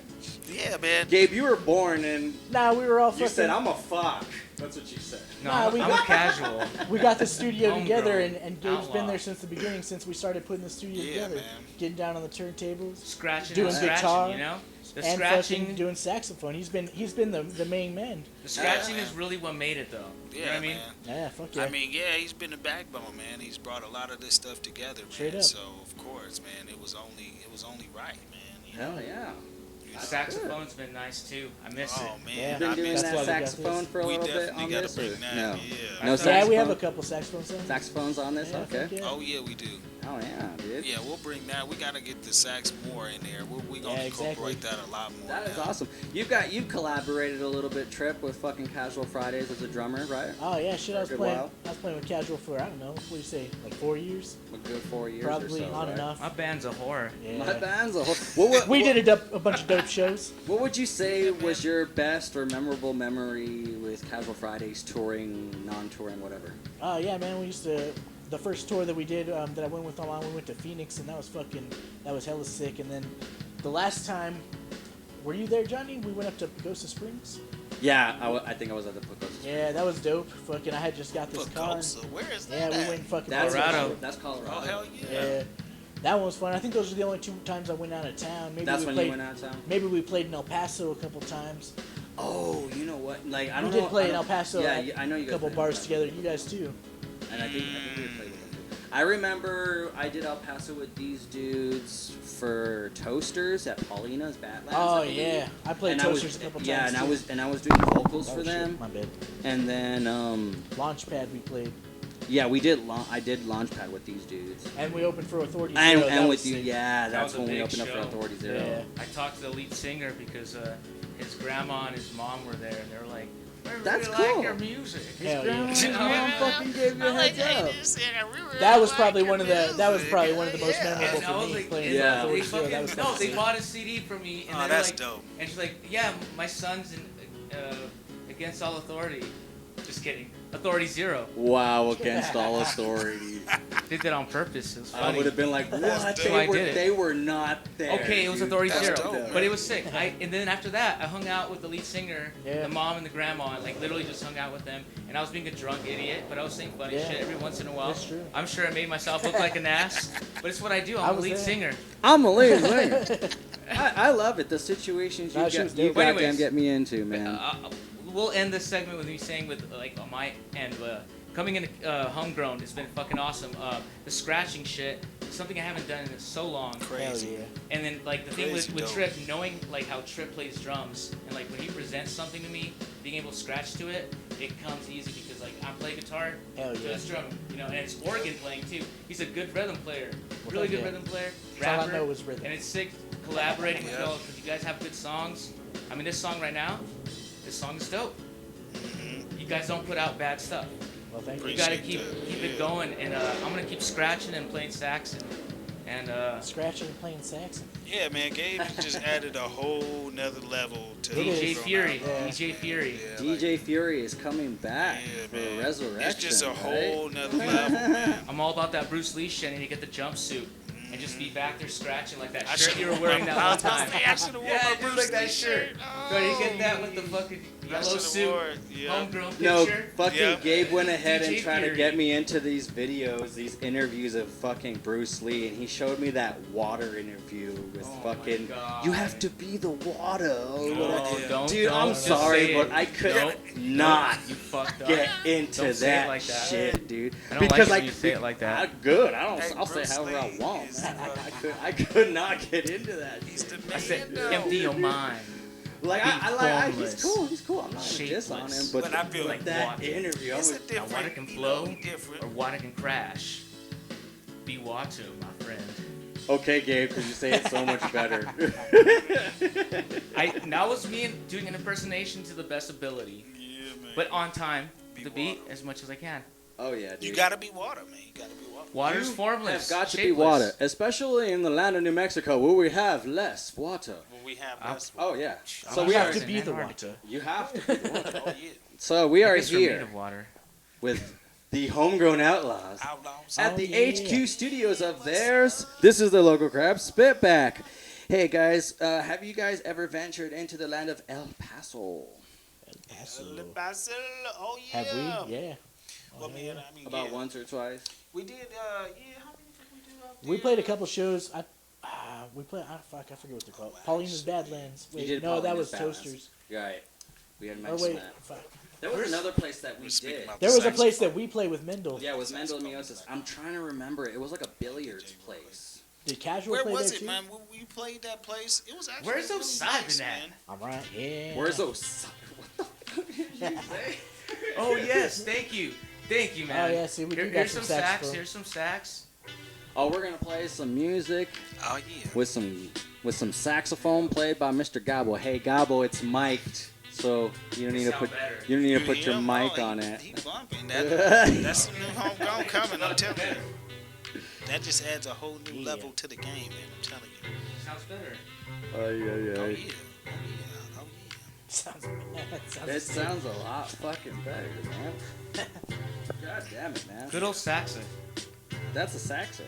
Speaker 4: Yeah, man.
Speaker 1: Gabe, you were born and
Speaker 3: Nah, we were all
Speaker 1: you
Speaker 3: fucking.
Speaker 1: said I'm a fuck. That's what you said.
Speaker 2: No,
Speaker 3: Nah,
Speaker 2: I'm,
Speaker 3: we
Speaker 2: I'm
Speaker 3: got-
Speaker 2: a casual.
Speaker 3: We got the studio
Speaker 2: Homegrown.
Speaker 3: together, and Gabe's been
Speaker 2: Outlaw.
Speaker 3: there since the beginning, since we started putting the studio
Speaker 4: Yeah,
Speaker 3: together.
Speaker 4: man.
Speaker 3: Getting down on the turntables
Speaker 2: Scratching
Speaker 3: Doing
Speaker 2: and scratching,
Speaker 3: guitar
Speaker 2: you know? The
Speaker 3: and
Speaker 2: scratching,
Speaker 3: fucking doing saxophone. He's been the main man.
Speaker 2: the scratching
Speaker 4: Yeah,
Speaker 2: is really what made it, though. You know
Speaker 4: Yeah,
Speaker 2: what I mean?
Speaker 4: man.
Speaker 3: Yeah, fuck yeah.
Speaker 4: I mean, yeah, he's been the backbone, man. He's brought a lot of this stuff together, man.
Speaker 3: Straight up.
Speaker 4: So of course, man, it was only right, man. You know?
Speaker 1: Hell yeah.
Speaker 4: You know?
Speaker 2: Saxophone's been nice too. I miss
Speaker 4: Oh
Speaker 2: it.
Speaker 4: man,
Speaker 3: Yeah.
Speaker 1: Been
Speaker 4: I
Speaker 1: doing
Speaker 4: miss
Speaker 3: That's
Speaker 1: that
Speaker 3: why we got
Speaker 1: saxophone
Speaker 3: this.
Speaker 1: for a
Speaker 4: We
Speaker 1: little bit
Speaker 4: definitely
Speaker 1: on
Speaker 4: gotta
Speaker 1: this?
Speaker 4: bring
Speaker 1: Or?
Speaker 4: that,
Speaker 1: No.
Speaker 4: yeah.
Speaker 1: No
Speaker 3: Yeah,
Speaker 1: saxophone?
Speaker 3: we have a couple saxophones on.
Speaker 1: Saxophones on this?
Speaker 3: Yeah,
Speaker 1: Okay.
Speaker 3: fuck yeah.
Speaker 4: Oh yeah, we do.
Speaker 1: Oh yeah, dude.
Speaker 4: Yeah, we'll bring that. We gotta get the sax more in there. We gonna
Speaker 3: Yeah, exactly.
Speaker 4: incorporate that a lot more.
Speaker 1: That is
Speaker 4: now.
Speaker 1: awesome. You've collaborated a little bit, Tripp, with fucking Casual Fridays as a drummer, right?
Speaker 3: Oh yeah, shit. I was
Speaker 1: For a good
Speaker 3: playing.
Speaker 1: while.
Speaker 3: I was playing with Casual for I don't know. What do you say? Like 4 years?
Speaker 1: A good 4 years
Speaker 3: Probably
Speaker 1: or so,
Speaker 3: on
Speaker 1: right?
Speaker 3: and off.
Speaker 2: My band's a horror.
Speaker 3: Yeah.
Speaker 1: My band's a whole.
Speaker 3: We did a bunch of dope shows.
Speaker 1: What would you say was your best or memorable memory with Casual Fridays, touring, non-touring, whatever?
Speaker 3: Oh yeah, man. We used to. The first tour that we did, that I went with Alon, we went to Phoenix, and that was hella sick. And then the last time, were you there, Johnny? We went up to Pagosa Springs.
Speaker 1: Yeah, I think I was at the Pagosa.
Speaker 3: Yeah, that was dope. Fucking, I had just got this car.
Speaker 4: Pagosa, where is
Speaker 3: Yeah,
Speaker 4: that?
Speaker 3: we
Speaker 4: at?
Speaker 3: went fucking.
Speaker 1: That's
Speaker 2: Colorado.
Speaker 1: That's Colorado.
Speaker 4: Oh hell yeah.
Speaker 3: Yeah, that one was fun. I think those were the only 2 times I went out of town. Maybe
Speaker 1: That's
Speaker 3: we
Speaker 1: when
Speaker 3: played,
Speaker 1: you went out of town?
Speaker 3: Maybe we played in El Paso a couple times.
Speaker 1: Oh, you know what? Like I
Speaker 3: We
Speaker 1: don't know.
Speaker 3: did play
Speaker 1: I
Speaker 3: in
Speaker 1: don't-
Speaker 3: El Paso.
Speaker 1: Yeah,
Speaker 3: at
Speaker 1: I know you
Speaker 3: a
Speaker 1: guys.
Speaker 3: couple
Speaker 1: played in
Speaker 3: bars
Speaker 1: El Paso.
Speaker 3: together. You guys too.
Speaker 1: And I think we played with them too. I remember I did El Paso with these dudes for Toasters at Paulina's Badlands.
Speaker 3: Oh
Speaker 1: I believe.
Speaker 3: yeah, I played
Speaker 1: And
Speaker 3: Toasters a couple times.
Speaker 1: Yeah,
Speaker 3: too.
Speaker 1: and I was doing vocals
Speaker 3: Oh,
Speaker 1: for
Speaker 3: shit,
Speaker 1: them.
Speaker 3: My bad.
Speaker 1: And then
Speaker 3: Launchpad we played,
Speaker 1: yeah, I did Launchpad with these dudes.
Speaker 3: and we opened for Authority
Speaker 1: And,
Speaker 3: Zero. That
Speaker 1: and
Speaker 3: was
Speaker 1: with you,
Speaker 3: sick.
Speaker 1: yeah,
Speaker 2: That
Speaker 1: that's
Speaker 2: was a
Speaker 1: when we
Speaker 2: big
Speaker 1: opened up for
Speaker 2: show.
Speaker 1: Authority Zero.
Speaker 3: Yeah.
Speaker 2: I talked to the lead singer because his grandma and his mom were there, and they were like, "We
Speaker 1: That's
Speaker 2: really
Speaker 1: cool.
Speaker 2: like your music."
Speaker 3: Hell yeah.
Speaker 1: Mom fucking gave you a heads up.
Speaker 3: That was probably one of the most
Speaker 4: Yeah.
Speaker 3: memorable
Speaker 2: And I
Speaker 3: for
Speaker 2: was
Speaker 3: me
Speaker 2: like,
Speaker 3: playing
Speaker 1: Yeah.
Speaker 3: for
Speaker 2: they
Speaker 3: Authority Zero. That
Speaker 2: fucking,
Speaker 3: was
Speaker 2: no,
Speaker 3: kinda
Speaker 2: they
Speaker 3: sick.
Speaker 2: bought a CD for me, and
Speaker 4: Oh,
Speaker 2: they were
Speaker 4: that's
Speaker 2: like,
Speaker 4: dope.
Speaker 2: and she's like, "Yeah, my son's in Against All Authority." Just kidding. Authority Zero.
Speaker 1: Wow, against all authority.
Speaker 2: Did that on purpose. It was
Speaker 1: I
Speaker 2: funny.
Speaker 1: would have been like, what?
Speaker 4: That's
Speaker 2: dope. I did it.
Speaker 1: They were not there.
Speaker 2: Okay, it was
Speaker 1: dude.
Speaker 2: Authority
Speaker 4: That's
Speaker 2: Zero,
Speaker 4: dope, man.
Speaker 2: but it was sick. And then after that, I hung out with the lead singer,
Speaker 3: Yeah.
Speaker 2: the mom and the grandma, and like literally just hung out with them. And I was being a drunk idiot, but I was saying funny
Speaker 3: Yeah.
Speaker 2: shit every once in a while.
Speaker 3: That's true.
Speaker 2: I'm sure I made myself look like an ass, but it's what I do.
Speaker 3: I
Speaker 2: I'm a
Speaker 3: was
Speaker 2: lead
Speaker 3: there.
Speaker 2: singer.
Speaker 1: I'm a lead singer. I love it. The situations
Speaker 3: Nah,
Speaker 1: you,
Speaker 3: she was
Speaker 1: you
Speaker 3: dope.
Speaker 2: But
Speaker 1: goddamn
Speaker 2: anyways,
Speaker 1: get me into, man.
Speaker 2: We'll end this segment with me saying with like on my end, coming in Homegrown, it's been fucking awesome. The scratching shit, something I haven't done in so long.
Speaker 3: Hell
Speaker 4: Crazy.
Speaker 3: yeah.
Speaker 2: And then like the thing with
Speaker 4: Crazy dope.
Speaker 2: Tripp, knowing like how Tripp plays drums, and like when he presents something to me, being able to scratch to it, it comes easy because like I play guitar,
Speaker 3: Hell
Speaker 2: so
Speaker 3: yeah.
Speaker 2: it's drum, you know, and it's organ playing too. He's a good rhythm player,
Speaker 3: Well,
Speaker 2: really
Speaker 3: fuck
Speaker 2: good
Speaker 3: yeah.
Speaker 2: rhythm player,
Speaker 3: That's all I
Speaker 2: rapper,
Speaker 3: know is rhythm.
Speaker 2: and it's sick collaborating with
Speaker 4: Yeah.
Speaker 2: y'all because you guys have good songs. I mean, this song right now, this song is dope. You guys don't put out bad stuff.
Speaker 3: Well, thank you.
Speaker 2: You gotta
Speaker 4: Appreciate
Speaker 2: keep
Speaker 4: that,
Speaker 2: it
Speaker 4: yeah.
Speaker 2: going, and I'm gonna keep scratching and playing sax and
Speaker 3: Scratching and playing sax.
Speaker 4: Yeah, man, Gabe just added a whole nother level to
Speaker 3: It
Speaker 2: DJ
Speaker 3: is.
Speaker 2: Fury,
Speaker 3: Yeah.
Speaker 2: DJ Fury.
Speaker 4: Yeah, like,
Speaker 1: DJ Fury is coming back
Speaker 4: yeah,
Speaker 1: for
Speaker 4: man.
Speaker 1: Resurrection.
Speaker 4: It's just a
Speaker 1: right?
Speaker 4: whole nother level, man.
Speaker 2: I'm all about that Bruce Lee shit. I need to get the jumpsuit. and just be back there scratching like that
Speaker 4: I
Speaker 2: shirt you were
Speaker 4: should've
Speaker 2: wearing
Speaker 4: worn-
Speaker 2: that
Speaker 4: I
Speaker 2: one
Speaker 4: was about
Speaker 2: time.
Speaker 4: to say, I should've worn
Speaker 2: Yeah,
Speaker 4: my
Speaker 2: just
Speaker 4: Bruce
Speaker 2: like that
Speaker 4: Lee
Speaker 2: shirt.
Speaker 4: shirt.
Speaker 2: So you get that with the fucking yellow
Speaker 4: should've
Speaker 2: suit,
Speaker 4: wore it, yeah.
Speaker 2: homegrown
Speaker 1: No,
Speaker 2: picture.
Speaker 1: fucking
Speaker 4: Yeah.
Speaker 1: Gabe went ahead and
Speaker 2: DJ
Speaker 1: tried to
Speaker 2: Fury.
Speaker 1: get me into these videos, these interviews of fucking Bruce Lee, and he showed me that water interview with
Speaker 2: Oh my
Speaker 1: fucking.
Speaker 2: God.
Speaker 1: You have to be the water.
Speaker 2: Oh, don't,
Speaker 1: Dude,
Speaker 2: don't
Speaker 1: I'm
Speaker 2: just
Speaker 1: sorry,
Speaker 2: say
Speaker 1: but
Speaker 2: it.
Speaker 1: I could
Speaker 2: Don't-
Speaker 1: not
Speaker 2: You fucked up.
Speaker 1: get into
Speaker 2: Don't say it
Speaker 1: that,
Speaker 2: like that.
Speaker 1: shit, dude.
Speaker 2: I don't like it when you say it like that.
Speaker 1: Good. I don't.
Speaker 4: Hey,
Speaker 1: I'll say
Speaker 4: Bruce
Speaker 1: however I
Speaker 4: Lee
Speaker 1: want.
Speaker 4: is
Speaker 1: Man.
Speaker 4: fucking-
Speaker 1: I could not get into that.
Speaker 4: He's the
Speaker 2: I said,
Speaker 4: man, though.
Speaker 2: empty your mind.
Speaker 1: Like
Speaker 2: Be
Speaker 1: he's
Speaker 2: formless.
Speaker 1: cool. He's cool. I'm not gonna diss on him,
Speaker 2: Shapeless.
Speaker 1: but,
Speaker 4: But I feel
Speaker 2: like
Speaker 1: that
Speaker 2: water.
Speaker 1: interview, I
Speaker 4: It's
Speaker 1: was
Speaker 4: a different,
Speaker 2: Now water can
Speaker 4: you
Speaker 2: flow
Speaker 4: know, different.
Speaker 2: or water can crash. Be water, my friend.
Speaker 1: okay, Gabe, because you say it so much better.
Speaker 2: That was me doing an impersonation to the best ability,
Speaker 4: Yeah, man.
Speaker 2: but on time,
Speaker 4: Be
Speaker 2: the beat
Speaker 4: water.
Speaker 2: as much as I can.
Speaker 1: Oh yeah, dude.
Speaker 4: You gotta be water, man. You gotta be water.
Speaker 2: Water's
Speaker 1: You
Speaker 2: formless.
Speaker 1: have got to be
Speaker 2: shapeless.
Speaker 1: water, especially in the land of New Mexico, where we have less water.
Speaker 4: Well, we have
Speaker 2: I'll-
Speaker 4: less.
Speaker 1: Oh yeah.
Speaker 2: I'm
Speaker 1: So we
Speaker 2: sorry.
Speaker 1: are.
Speaker 3: have to be the
Speaker 2: Antarctica.
Speaker 3: water.
Speaker 1: You have to be the water.
Speaker 4: Oh yeah.
Speaker 1: So we
Speaker 2: I
Speaker 1: are
Speaker 2: guess we're made
Speaker 1: here
Speaker 2: of water.
Speaker 1: with the Homegrown Outlaws
Speaker 4: Outlawz.
Speaker 1: at
Speaker 3: Oh,
Speaker 1: the
Speaker 3: yeah.
Speaker 1: HQ studios of theirs. This is the local crab Spitback. Hey guys, have you guys ever ventured into the land of El Paso?
Speaker 4: El Paso. Oh yeah.
Speaker 3: Have we? Yeah.
Speaker 4: Well, man, I mean,
Speaker 1: About
Speaker 4: yeah.
Speaker 1: once or twice.
Speaker 4: We did. Yeah. How many did we do out there?
Speaker 3: We played a couple shows. We played. Fuck, I forget what they're called.
Speaker 4: Oh, wow.
Speaker 3: Paulina's Badlands.
Speaker 1: You
Speaker 3: Wait,
Speaker 1: did
Speaker 3: no, that
Speaker 1: Paulina's
Speaker 3: was
Speaker 1: Badlands.
Speaker 3: Toasters.
Speaker 1: Right. We had
Speaker 3: Oh
Speaker 1: mentioned
Speaker 3: wait,
Speaker 1: that.
Speaker 3: fuck.
Speaker 1: There was another place that we
Speaker 4: We're speaking
Speaker 1: did.
Speaker 4: about
Speaker 3: There was a
Speaker 4: Saxophone.
Speaker 3: place that we played with Mendel.
Speaker 1: Yeah, it was Mendel and Miosis. I'm trying to remember. It was like a billiards place.
Speaker 3: Did Casual
Speaker 4: Where
Speaker 3: play
Speaker 4: was
Speaker 3: there
Speaker 4: it,
Speaker 3: too?
Speaker 4: man? When we played that place, it was actually.
Speaker 2: Where's
Speaker 4: really
Speaker 2: those
Speaker 4: nice,
Speaker 2: sides at?
Speaker 4: man.
Speaker 3: I'm right. Yeah.
Speaker 1: Where's those? What the fuck did you say?
Speaker 2: Oh yes, thank you, man.
Speaker 3: Oh, yeah, see, we do got
Speaker 2: here's
Speaker 3: some
Speaker 2: some sax.
Speaker 3: saxophone.
Speaker 2: Here's some sax.
Speaker 1: Oh, we're gonna play some music
Speaker 4: Oh yeah.
Speaker 1: with some saxophone played by Mr. Gabo. Hey Gabo, it's mic'd, so you don't need to
Speaker 2: Sound
Speaker 1: put
Speaker 2: better.
Speaker 1: you don't need to put
Speaker 4: Yeah,
Speaker 1: your
Speaker 4: no,
Speaker 1: mic on it.
Speaker 4: He bumping. That's the new homegrown coming. I'm telling you. That just adds a whole new
Speaker 3: Yeah.
Speaker 4: level to the game, man. I'm telling you.
Speaker 2: Sounds better.
Speaker 1: Oh yeah,
Speaker 4: Oh yeah. Oh
Speaker 1: yeah.
Speaker 4: yeah. Oh yeah.
Speaker 3: Sounds.
Speaker 1: It sounds a lot fucking better, man. God damn it, man.
Speaker 2: Good old Saxon.
Speaker 1: That's a saxo.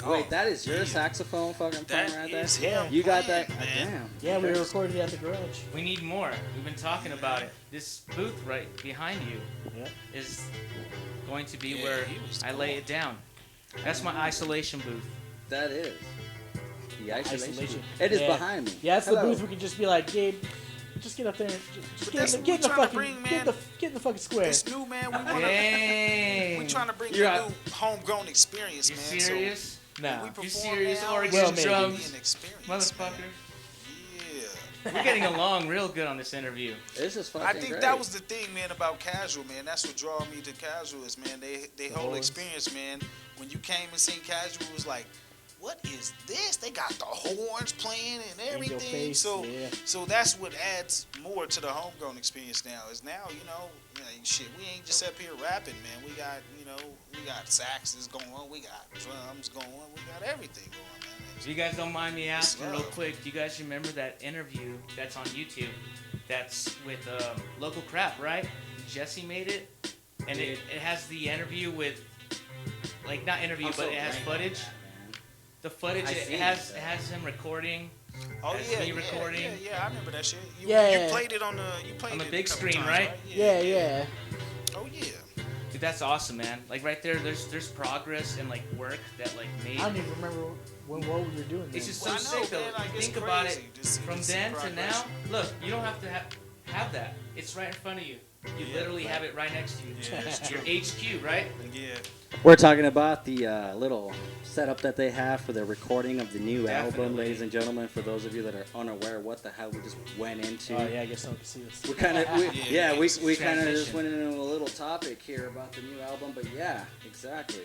Speaker 4: Oh,
Speaker 1: Wait, that is your
Speaker 4: yeah.
Speaker 1: saxophone fucking playing
Speaker 4: That
Speaker 1: right there?
Speaker 4: is
Speaker 3: Yeah.
Speaker 4: him.
Speaker 1: You got
Speaker 4: playing,
Speaker 1: that?
Speaker 4: man.
Speaker 1: Damn.
Speaker 3: Yeah, we
Speaker 1: Okay.
Speaker 3: recorded it at the garage.
Speaker 2: We need more. We've been talking about it. This booth right behind you
Speaker 3: Yep.
Speaker 2: is going to be
Speaker 4: Yeah,
Speaker 2: where
Speaker 4: he was
Speaker 2: I lay
Speaker 4: cool.
Speaker 2: it down. That's my isolation booth.
Speaker 1: That is. The isolation.
Speaker 3: Isolation.
Speaker 1: It is
Speaker 3: Yeah.
Speaker 1: behind me.
Speaker 3: Yeah, it's
Speaker 1: Hello.
Speaker 3: the booth we could just be like, Gabe, just get up there and just
Speaker 4: But
Speaker 3: get,
Speaker 4: that's
Speaker 3: in
Speaker 4: what
Speaker 3: the,
Speaker 4: we
Speaker 3: get in the
Speaker 4: tryna
Speaker 3: fucking
Speaker 4: bring,
Speaker 3: get,
Speaker 4: man.
Speaker 3: get in the fucking square.
Speaker 4: It's new, man. We want
Speaker 2: Dang.
Speaker 4: we trying to bring
Speaker 1: You're
Speaker 4: a
Speaker 1: out.
Speaker 4: new homegrown experience,
Speaker 2: You
Speaker 4: man.
Speaker 2: serious?
Speaker 4: So
Speaker 3: Nah.
Speaker 4: we
Speaker 2: You
Speaker 4: perform
Speaker 2: serious?
Speaker 4: now,
Speaker 2: Oregon
Speaker 3: Well,
Speaker 4: it's
Speaker 3: maybe.
Speaker 4: gonna be
Speaker 2: drums,
Speaker 4: an experience,
Speaker 2: motherfucker.
Speaker 4: man. Yeah.
Speaker 2: We're getting along real good on this interview.
Speaker 1: This is fucking
Speaker 4: I think
Speaker 1: great.
Speaker 4: that was the thing, man, about Casual, man. That's what drew me to Casual is, man. They whole
Speaker 3: horns.
Speaker 4: experience, man. When you came and seen Casual, it was like, what is this? They got the horns playing and
Speaker 3: In your
Speaker 4: everything.
Speaker 3: face,
Speaker 4: so,
Speaker 3: yeah.
Speaker 4: so that's what adds more to the homegrown experience now. Is now, shit. We ain't just up here rapping, man. We got, we got saxes going, we got drums going, we got everything going, man.
Speaker 2: If you guys don't mind me asking real
Speaker 4: love.
Speaker 2: quick, do you guys remember that interview that's on YouTube? That's with Local Crap, right? Jesse made it, and it has the interview with, like not interview,
Speaker 1: I'm
Speaker 2: but
Speaker 1: so
Speaker 2: it has
Speaker 1: grateful
Speaker 2: footage.
Speaker 1: for that, man.
Speaker 2: The footage
Speaker 1: I
Speaker 2: it
Speaker 1: seen
Speaker 2: has
Speaker 1: it.
Speaker 2: it has him recording
Speaker 4: Oh
Speaker 2: That's
Speaker 4: yeah,
Speaker 2: me
Speaker 4: yeah,
Speaker 2: recording.
Speaker 4: yeah, I remember that shit. You,
Speaker 3: Yeah.
Speaker 4: you played it on the, you played
Speaker 2: On the
Speaker 4: it
Speaker 2: big
Speaker 4: a couple
Speaker 2: screen,
Speaker 4: times,
Speaker 2: right?
Speaker 3: Yeah.
Speaker 4: Oh yeah.
Speaker 2: Dude, that's awesome, man. Like right there, there's progress and like work that like made.
Speaker 3: I don't even remember what we were doing.
Speaker 2: It's
Speaker 3: then.
Speaker 2: just
Speaker 4: Well,
Speaker 2: so
Speaker 4: I know,
Speaker 2: sick though.
Speaker 4: man, like,
Speaker 2: You
Speaker 4: it's
Speaker 2: think about it
Speaker 4: crazy to see
Speaker 2: from
Speaker 4: this
Speaker 2: then to
Speaker 4: progress.
Speaker 2: now. Look, you don't have to have that. It's right in front of you. You
Speaker 4: Yeah,
Speaker 2: literally have it right next to you.
Speaker 4: Yeah, that's
Speaker 2: Your
Speaker 4: true.
Speaker 2: HQ, right?
Speaker 4: Yeah.
Speaker 1: We're talking about the little setup that they have for the recording of the new album,
Speaker 2: Definitely.
Speaker 1: ladies and gentlemen. For those of you that are unaware, what the hell we just went into.
Speaker 3: Oh yeah, I guess no one can see this.
Speaker 1: We kind of, we kind of just
Speaker 2: Transition.
Speaker 1: went into a little topic here about the new album, but yeah, exactly.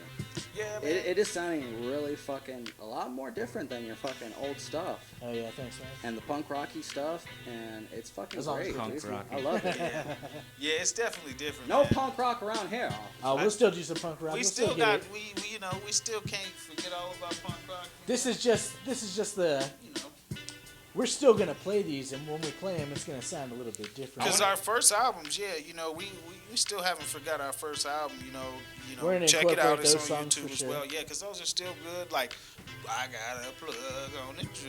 Speaker 4: Yeah, man.
Speaker 1: It is sounding really fucking a lot more different than your fucking old stuff
Speaker 3: Oh yeah, thanks, man.
Speaker 1: and the punk rocky stuff, and it's fucking
Speaker 3: As long as
Speaker 1: great,
Speaker 2: punk
Speaker 1: dude.
Speaker 2: rocky.
Speaker 1: I love it.
Speaker 4: Yeah, it's definitely different.
Speaker 1: No
Speaker 4: man.
Speaker 1: punk rock around here.
Speaker 3: We'll still do some punk rock.
Speaker 4: We
Speaker 3: We'll
Speaker 4: still
Speaker 3: get
Speaker 4: got
Speaker 3: it.
Speaker 4: we still can't forget all about punk rock.
Speaker 3: This is just the
Speaker 4: you know.
Speaker 3: we're still gonna play these, and when we play them, it's gonna sound a little bit different.
Speaker 4: Because our first albums, yeah, you know, we still haven't forgot our first album.
Speaker 3: We're gonna
Speaker 4: check it out.
Speaker 3: incorporate
Speaker 4: It's
Speaker 3: those
Speaker 4: on
Speaker 3: songs
Speaker 4: YouTube
Speaker 3: for
Speaker 4: as
Speaker 3: sure.
Speaker 4: well. Yeah, because those are still good. Like, I got a plug on the drugs.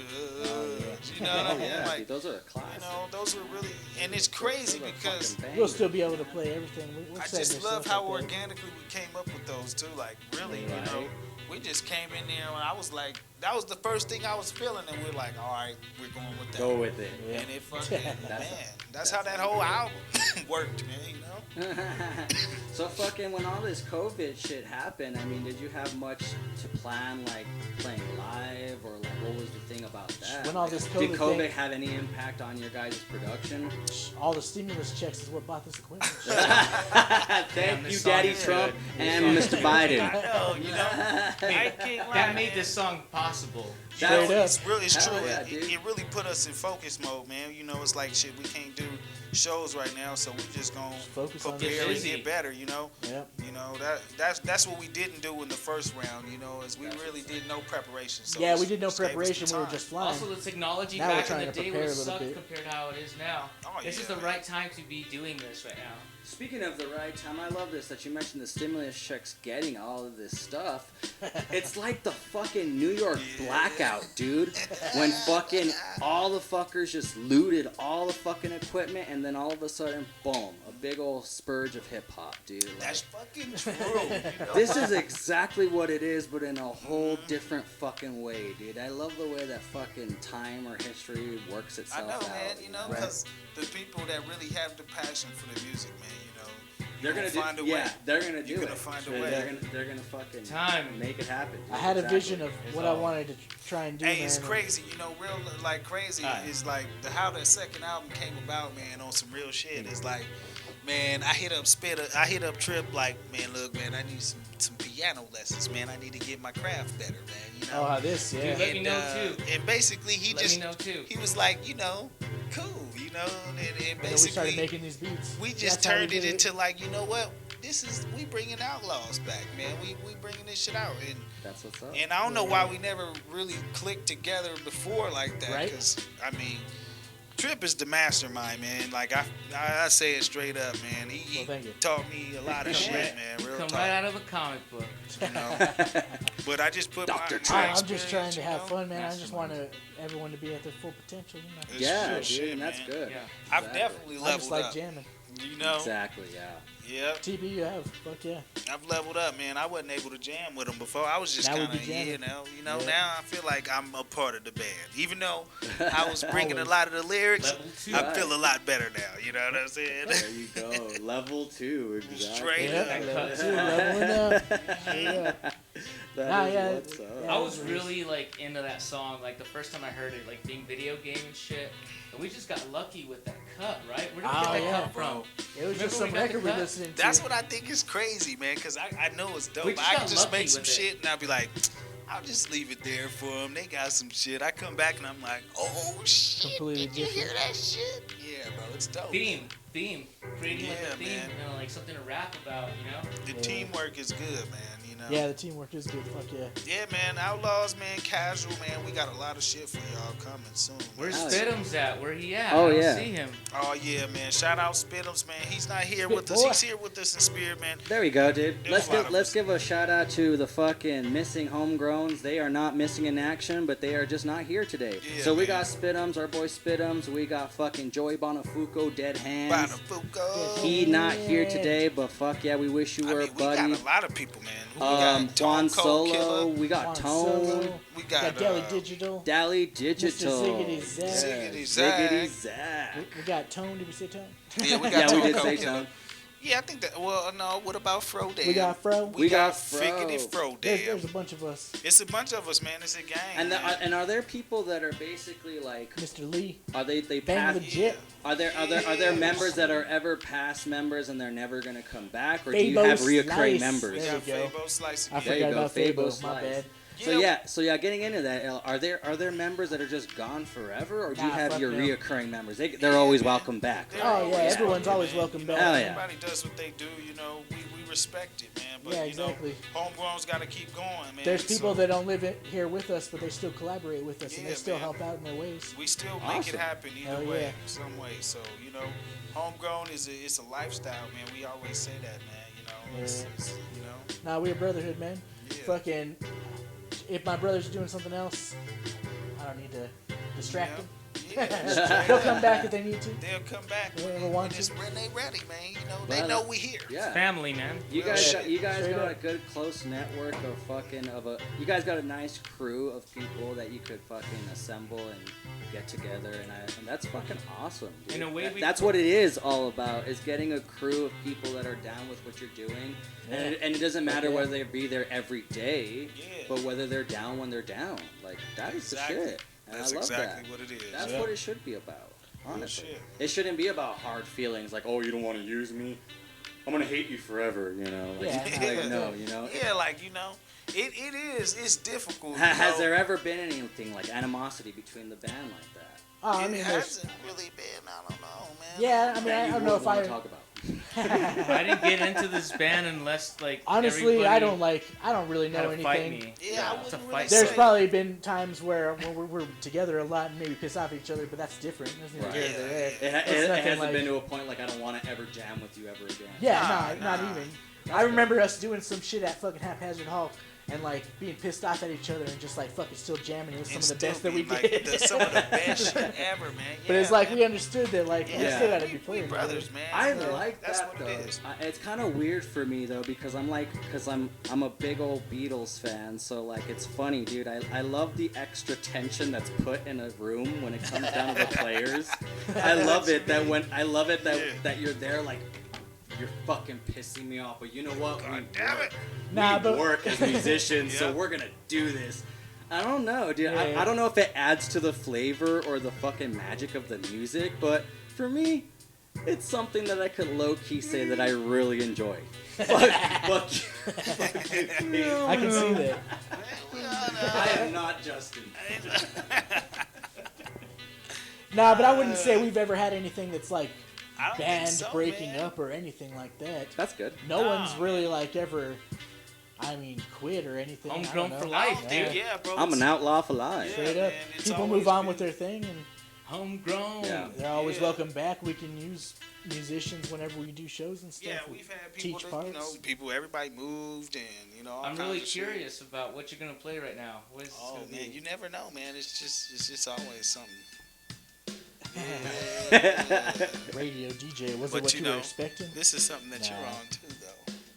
Speaker 3: Oh,
Speaker 4: You know what I mean?
Speaker 1: Yeah,
Speaker 4: Like,
Speaker 1: dude, those are a classic.
Speaker 4: you know, those are really, and it's crazy
Speaker 1: Those are
Speaker 4: because
Speaker 1: fucking
Speaker 3: We'll
Speaker 1: bangers.
Speaker 3: still be able to play everything. We're
Speaker 4: I
Speaker 3: setting
Speaker 4: just
Speaker 3: this
Speaker 4: love
Speaker 3: stuff
Speaker 4: how
Speaker 3: up there.
Speaker 4: organically we came up with those too. Like, really,
Speaker 1: Right.
Speaker 4: you know, we just came in there and I was like, that was the first thing I was feeling, and we're like, all right, we're going with that.
Speaker 1: Go with it.
Speaker 3: Yeah.
Speaker 4: And it fucking,
Speaker 1: That's-
Speaker 4: that's how that whole album worked, man, you know?
Speaker 1: So fucking when all this COVID shit happened, I mean, did you have much to plan, like playing live, or like what was the thing about that?
Speaker 3: When all this
Speaker 1: Did
Speaker 3: COVID
Speaker 1: COVID
Speaker 3: thing-
Speaker 1: have any impact on your guys' production?
Speaker 3: All the stimulus checks is what bought this equipment.
Speaker 1: Thank
Speaker 2: Damn,
Speaker 1: you,
Speaker 2: this song
Speaker 1: Daddy
Speaker 2: is
Speaker 1: Trump
Speaker 2: good.
Speaker 1: and
Speaker 2: This
Speaker 1: Mr.
Speaker 2: song is
Speaker 1: Biden.
Speaker 4: I know, you know? I can't lie,
Speaker 2: That made
Speaker 4: man.
Speaker 2: this song possible.
Speaker 4: You know,
Speaker 3: Straight up.
Speaker 4: it's real. It's
Speaker 1: Hell
Speaker 4: true.
Speaker 1: yeah,
Speaker 4: it,
Speaker 1: dude.
Speaker 4: it really put us in focus mode, man. You know, it's like shit. We can't do shows right now, so we just gonna
Speaker 3: Focus on
Speaker 4: prepare
Speaker 2: this
Speaker 4: and
Speaker 2: shit.
Speaker 4: get better. You know.
Speaker 3: Yep.
Speaker 4: You know that's what we didn't do in the first round. You know, is we really did no preparation. So
Speaker 3: Yeah,
Speaker 4: it
Speaker 3: we did no
Speaker 4: saved us the
Speaker 3: preparation. We were
Speaker 4: time.
Speaker 3: just flying.
Speaker 2: Also, the technology
Speaker 3: Now we're
Speaker 2: back in
Speaker 3: trying
Speaker 2: the
Speaker 3: to
Speaker 2: day
Speaker 3: prepare
Speaker 2: would
Speaker 3: a little
Speaker 2: suck
Speaker 3: bit.
Speaker 2: compared to how it is now.
Speaker 4: Oh,
Speaker 2: This
Speaker 4: yeah,
Speaker 2: is the
Speaker 4: man.
Speaker 2: right time to be doing this right now.
Speaker 1: Speaking of the right time, I love this that you mentioned the stimulus checks getting all of this stuff. It's like the fucking New York blackout, dude. When fucking all the fuckers just looted all the fucking equipment, and then all of a sudden, boom, a big old spurge of hip hop, dude. Like,
Speaker 4: That's fucking true. You know?
Speaker 1: this is exactly what it is, but in a whole different fucking way, dude. I love the way that fucking time or history works
Speaker 4: I
Speaker 1: itself
Speaker 4: know,
Speaker 1: out.
Speaker 4: man. You know,
Speaker 1: right?
Speaker 4: because the people that really have the passion for the music, man. You know,
Speaker 1: They're gonna do,
Speaker 4: find a
Speaker 1: yeah,
Speaker 4: way.
Speaker 1: they're gonna do
Speaker 4: You're
Speaker 1: it.
Speaker 4: gonna find a
Speaker 1: They're-
Speaker 4: way.
Speaker 1: They're gonna fucking
Speaker 2: Time.
Speaker 1: make it happen. dude.
Speaker 3: I had a
Speaker 1: Exactly.
Speaker 3: vision of
Speaker 2: It's
Speaker 3: what I
Speaker 2: all-
Speaker 3: wanted to try and do.
Speaker 4: Hey, it's
Speaker 3: man.
Speaker 4: crazy, you know, real like crazy
Speaker 2: Alright.
Speaker 4: is like how that second album came about, man, on some real shit. It's like, man, I hit up Tripp like, man, look, man, I need some piano lessons, man. I need to get my craft better, man. You know.
Speaker 3: Oh, how this, yeah.
Speaker 2: Dude, let me know, too.
Speaker 4: And basically, he
Speaker 2: Let
Speaker 4: just
Speaker 2: me know too.
Speaker 4: he was like, you know, cool, you know, and
Speaker 3: And then we
Speaker 4: basically
Speaker 3: started making these beats.
Speaker 4: we just
Speaker 3: That's how we
Speaker 4: turned it
Speaker 3: did
Speaker 4: into like, you know what? We bringing Outlawz back, man. We bringing this shit out,
Speaker 1: That's what's up.
Speaker 4: and I don't know why we never really clicked together before like that.
Speaker 3: Right.
Speaker 4: Because I mean, Tripp is the mastermind, man. Like I say it straight up, man. He
Speaker 3: Well, thank you.
Speaker 4: taught me a lot of shit, man. Real
Speaker 2: Come
Speaker 4: talk.
Speaker 2: right out of a comic book.
Speaker 4: You know. But I just put
Speaker 1: Dr.
Speaker 4: my
Speaker 1: Tripp.
Speaker 3: I'm
Speaker 4: experience,
Speaker 3: just trying to
Speaker 4: you
Speaker 3: have
Speaker 4: know?
Speaker 3: fun, man. I just want
Speaker 2: Mastermind.
Speaker 3: everyone to be at their full potential, you know.
Speaker 4: It's
Speaker 1: yeah,
Speaker 4: real
Speaker 1: dude,
Speaker 4: shit,
Speaker 1: and that's
Speaker 4: man.
Speaker 1: good.
Speaker 2: Yeah.
Speaker 4: I've
Speaker 1: Exactly.
Speaker 4: definitely
Speaker 3: I
Speaker 4: leveled
Speaker 3: just like
Speaker 4: up.
Speaker 3: jamming.
Speaker 4: You know.
Speaker 1: Exactly, yeah.
Speaker 4: Yep.
Speaker 3: TB, you have. Fuck yeah.
Speaker 4: I've leveled up, man. I wasn't able to jam with them before. I was just
Speaker 3: Now we
Speaker 4: kind of,
Speaker 3: be jamming.
Speaker 4: you know.
Speaker 3: Yeah.
Speaker 4: Now I feel like I'm a part of the band, even though I was bringing a
Speaker 3: Always.
Speaker 4: lot of the lyrics.
Speaker 2: Level two.
Speaker 4: I feel a lot better now. You know what I'm saying?
Speaker 1: There you go. Level 2, exactly.
Speaker 4: Straight
Speaker 3: Yeah,
Speaker 4: up.
Speaker 2: That
Speaker 3: level
Speaker 2: cut.
Speaker 3: two, leveling up. Yeah.
Speaker 1: That
Speaker 3: Nah,
Speaker 1: is
Speaker 3: yeah,
Speaker 1: what's up.
Speaker 3: yeah.
Speaker 2: I was really like into that song, like the first time I heard it, like being video game and shit. And we just got lucky with that cut, right? Where did we
Speaker 3: Oh,
Speaker 2: get that
Speaker 3: yeah,
Speaker 2: cut from?
Speaker 3: It was
Speaker 2: Remember
Speaker 3: just some
Speaker 2: we got the
Speaker 3: record we
Speaker 2: cut?
Speaker 3: listening to.
Speaker 4: That's what I think is crazy, man. Cause I know it's dope.
Speaker 2: We just
Speaker 4: I
Speaker 2: got
Speaker 4: can just
Speaker 2: lucky
Speaker 4: make some
Speaker 2: with it.
Speaker 4: shit and I'll be like, I'll just leave it there for them. They got some shit. I come back and I'm like, oh shit,
Speaker 3: Completely
Speaker 4: did you hear
Speaker 3: different.
Speaker 4: that shit? Yeah, bro, it's dope.
Speaker 2: Theme, creating like
Speaker 4: Yeah,
Speaker 2: a theme,
Speaker 4: man.
Speaker 2: you know, like something to rap about, you know?
Speaker 4: The
Speaker 3: Yeah.
Speaker 4: teamwork is good, man. You know.
Speaker 3: Yeah, the teamwork is good. Fuck yeah.
Speaker 4: Yeah, man. Outlawz, man. Casual, man. We got a lot of shit for y'all coming soon. man.
Speaker 2: Where's
Speaker 1: Oh, yeah.
Speaker 2: Spit'em's at? Where he at?
Speaker 1: Oh,
Speaker 2: I don't
Speaker 1: yeah.
Speaker 2: see him.
Speaker 4: Oh yeah, man. Shout out Spit'em's, man. He's not here
Speaker 3: Spit
Speaker 4: with us.
Speaker 3: boy.
Speaker 4: He's here with us in spirit, man.
Speaker 1: There we go, dude.
Speaker 4: There's a lot of
Speaker 1: Let's
Speaker 4: us.
Speaker 1: give a shout out to the fucking missing homegrowns. They are not missing in action, but they are just not here today.
Speaker 4: Yeah,
Speaker 1: so we
Speaker 4: man.
Speaker 1: got Spit'ems, our boy Spit'ems. We got fucking Joey Bonafuco, Dead Hands.
Speaker 4: Bonafuco.
Speaker 1: He not here
Speaker 3: Yeah.
Speaker 1: today, but fuck yeah, we wish you
Speaker 4: I
Speaker 1: were,
Speaker 4: mean, we
Speaker 1: buddy.
Speaker 4: got a lot of people, man. Who we
Speaker 1: Juan
Speaker 4: got? Tone Cold
Speaker 1: Solo,
Speaker 4: Killer.
Speaker 1: we got
Speaker 3: Juan
Speaker 1: Tone,
Speaker 3: Solo.
Speaker 4: We
Speaker 3: Got
Speaker 4: got
Speaker 3: Deli Digital.
Speaker 1: Dally Digital,
Speaker 3: Ziggity Zach.
Speaker 4: Ziggity
Speaker 1: Ziggity
Speaker 4: Zach.
Speaker 1: Zach.
Speaker 3: We got Tone. Did we say Tone?
Speaker 4: Yeah, we got
Speaker 1: Yeah, we
Speaker 4: Tone
Speaker 1: did
Speaker 4: Cold
Speaker 1: say
Speaker 4: Killer.
Speaker 1: Tone.
Speaker 4: Yeah, I think that. Well, no. What about Fro Dam?
Speaker 3: We got Fro.
Speaker 1: We got
Speaker 4: Figgity
Speaker 1: Fro.
Speaker 4: Fro
Speaker 3: There's
Speaker 4: Dam.
Speaker 3: a bunch of us.
Speaker 4: It's a bunch of us, man. It's a gang.
Speaker 1: And
Speaker 4: man.
Speaker 1: and are there people that are basically like,
Speaker 3: Mr. Lee.
Speaker 1: are they
Speaker 3: Bang
Speaker 1: past?
Speaker 3: legit.
Speaker 1: Are there members that are ever past members and they're never gonna come back, or do you
Speaker 3: Fabo
Speaker 1: have reoccurring
Speaker 3: Slice.
Speaker 4: we
Speaker 1: members?
Speaker 3: There
Speaker 4: got
Speaker 3: we go.
Speaker 4: Fabo Slice
Speaker 3: I
Speaker 4: again.
Speaker 1: There you
Speaker 3: forgot
Speaker 1: go,
Speaker 3: about
Speaker 1: Fabo
Speaker 3: Fabo. My
Speaker 1: Slice.
Speaker 3: bad.
Speaker 1: So yeah, getting into that, are there members that are just gone forever, or do you
Speaker 3: Nah,
Speaker 1: have
Speaker 3: fuck
Speaker 1: your
Speaker 3: no.
Speaker 1: reoccurring members? They're always welcome back.
Speaker 4: They're
Speaker 3: Oh yeah,
Speaker 4: always
Speaker 3: everyone's
Speaker 4: welcome,
Speaker 3: always
Speaker 4: man.
Speaker 3: welcome
Speaker 4: You know,
Speaker 3: back.
Speaker 1: Hell yeah.
Speaker 4: Everybody does what they do, you know. We respect it, man. But,
Speaker 3: Yeah, exactly.
Speaker 4: You know, Homegrown's got to keep going, man.
Speaker 3: There's people that don't live here with us, but they still collaborate with us, and they still
Speaker 4: man.
Speaker 3: help out in their ways.
Speaker 4: We still make it happen either way,
Speaker 3: yeah.
Speaker 4: some way. So, you know, Homegrown it's a lifestyle, man. We always say that, man. You know, it's, you know.
Speaker 3: Nah, we're a brotherhood, man.
Speaker 4: Yeah.
Speaker 3: Fucking, if my brother's doing something else, I don't need to distract him.
Speaker 4: Yeah,
Speaker 3: they'll come back if they need to.
Speaker 4: They'll come back
Speaker 3: When
Speaker 4: when
Speaker 3: they want
Speaker 4: they ready, man. You know, they know we here.
Speaker 1: Yeah.
Speaker 2: Family, man.
Speaker 1: You guys
Speaker 3: Straight
Speaker 1: got a
Speaker 3: up.
Speaker 1: good close network you guys got a nice crew of people that you could fucking assemble and get together, and that's fucking awesome, dude.
Speaker 2: In a way,
Speaker 1: that's what it is all about, is getting a crew of people that are down with what you're doing. And it doesn't matter whether they be there every day, but whether they're down when they're down. Like, that is the shit. And
Speaker 4: That's
Speaker 1: I love
Speaker 4: exactly
Speaker 1: that.
Speaker 4: what it is.
Speaker 1: That's what it should be about, honestly.
Speaker 4: shit.
Speaker 1: It shouldn't be about hard feelings like, oh, you don't want to use me? I'm going to hate you forever, you know? Like, no, you know?
Speaker 4: Yeah, like, you know, it is. It's difficult.
Speaker 1: Has there ever been anything like animosity between the band like that?
Speaker 3: Oh, I
Speaker 4: It
Speaker 3: mean,
Speaker 4: hasn't really been. I don't know, man.
Speaker 3: yeah, I mean, I don't know if I
Speaker 1: talk about.
Speaker 2: I didn't get into this band unless, like,
Speaker 3: honestly, I
Speaker 2: everybody
Speaker 3: don't really
Speaker 2: had
Speaker 3: know
Speaker 2: to fight
Speaker 3: anything.
Speaker 2: me.
Speaker 4: Yeah, I
Speaker 2: to
Speaker 4: wouldn't
Speaker 2: fight.
Speaker 4: really
Speaker 3: There's
Speaker 4: say.
Speaker 3: probably been times where we're together a lot and maybe piss off each other, but that's different. That's neither here nor there.
Speaker 1: It
Speaker 3: nothing
Speaker 1: hasn't
Speaker 3: like-
Speaker 1: been to a point like I don't want to ever jam with you ever again.
Speaker 3: Yeah,
Speaker 4: Nah,
Speaker 3: not even. I remember us doing some shit at fucking Haphazard Hall and like being pissed off at each other and just like fucking still jamming. It was some
Speaker 4: And
Speaker 3: of the
Speaker 4: still
Speaker 3: best that we
Speaker 4: be, like,
Speaker 3: did.
Speaker 4: some of the best shit ever, man.
Speaker 3: But
Speaker 4: Yeah,
Speaker 3: it's like
Speaker 4: man.
Speaker 3: we understood that like we
Speaker 4: Yeah.
Speaker 3: still gotta be
Speaker 4: We
Speaker 3: playing
Speaker 4: brothers, man.
Speaker 1: I
Speaker 4: You know,
Speaker 1: like
Speaker 4: that's
Speaker 1: that
Speaker 4: what
Speaker 1: though.
Speaker 4: it is.
Speaker 1: It's kind of weird for me though because I'm a big old Beatles fan, so like it's funny, dude. I love the extra tension that's put in a room when it comes down to the players. I love it that that you're there like you're fucking pissing me off, but you know what?
Speaker 4: God damn it.
Speaker 1: We work as musicians, so we're gonna do this. I don't know, dude.
Speaker 3: Yeah.
Speaker 1: I don't know if it adds to the flavor or the fucking magic of the music, but for me, it's something that I could low-key say that I really enjoy. Fuck
Speaker 3: I can see that.
Speaker 1: I am not Justin.
Speaker 3: Nah, but I wouldn't say we've ever had anything that's like
Speaker 4: I don't think
Speaker 3: band
Speaker 4: so,
Speaker 3: breaking
Speaker 4: man.
Speaker 3: up or anything like that.
Speaker 1: That's good.
Speaker 3: No one's really like ever, I mean, quit or anything. I don't
Speaker 2: Homegrown
Speaker 3: know.
Speaker 2: for life,
Speaker 4: Yeah,
Speaker 2: dude.
Speaker 4: yeah, bro.
Speaker 1: I'm an outlaw for life.
Speaker 3: Straight
Speaker 4: Yeah,
Speaker 3: up.
Speaker 4: man, it's
Speaker 3: People
Speaker 4: always
Speaker 3: move on
Speaker 4: been-
Speaker 3: with their thing and
Speaker 2: Homegrown.
Speaker 1: Yeah.
Speaker 3: they're always
Speaker 4: Yeah.
Speaker 3: welcome back. We can use musicians whenever we do shows and stuff.
Speaker 4: Yeah,
Speaker 3: We
Speaker 4: we've had people
Speaker 3: teach
Speaker 4: that, you know,
Speaker 3: parts.
Speaker 4: everybody moved and, you know, all
Speaker 2: I'm
Speaker 4: kinds
Speaker 2: really
Speaker 4: of shit.
Speaker 2: curious about what you're gonna play right now. What is this
Speaker 4: Oh,
Speaker 2: gonna
Speaker 4: man,
Speaker 2: be?
Speaker 4: you never know, man. It's just always something.
Speaker 3: Radio DJ, was
Speaker 4: But
Speaker 3: it what
Speaker 4: you
Speaker 3: you
Speaker 4: know,
Speaker 3: were expecting?
Speaker 4: This is something that
Speaker 3: Nah.
Speaker 4: you're on, too, though.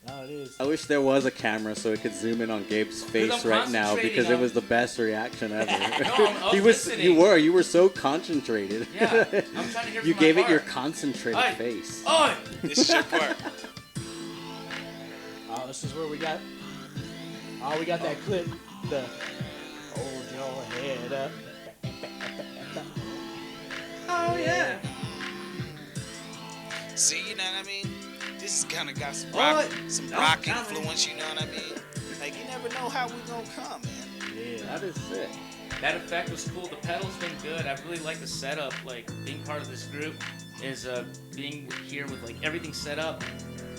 Speaker 3: No, it is.
Speaker 1: I wish there was a camera so it could zoom in on Gabe's face
Speaker 2: I'm
Speaker 1: right now
Speaker 2: concentrating
Speaker 1: because it
Speaker 2: on-
Speaker 1: was the best reaction ever.
Speaker 2: I was listening.
Speaker 1: You were so concentrated.
Speaker 2: Yeah, I'm trying to hear
Speaker 1: You
Speaker 2: from
Speaker 1: gave
Speaker 2: my
Speaker 1: it your
Speaker 2: heart.
Speaker 1: concentrated
Speaker 2: Aye.
Speaker 1: face.
Speaker 2: Oh,
Speaker 4: This is your part.
Speaker 3: Oh, this is where we got. Oh, we got that clip. The hold your head up.
Speaker 1: Oh yeah.
Speaker 4: See, you know what I mean? This has kind of got some
Speaker 1: Oh,
Speaker 4: rock,
Speaker 1: it's
Speaker 4: rock
Speaker 1: coming.
Speaker 4: influence, you know what I mean? Like, you never know how we gonna come, man.
Speaker 3: Yeah.
Speaker 1: That is sick.
Speaker 2: that effect was cool. The pedal's been good. I really like the setup. Like being part of this group is being here with like everything set up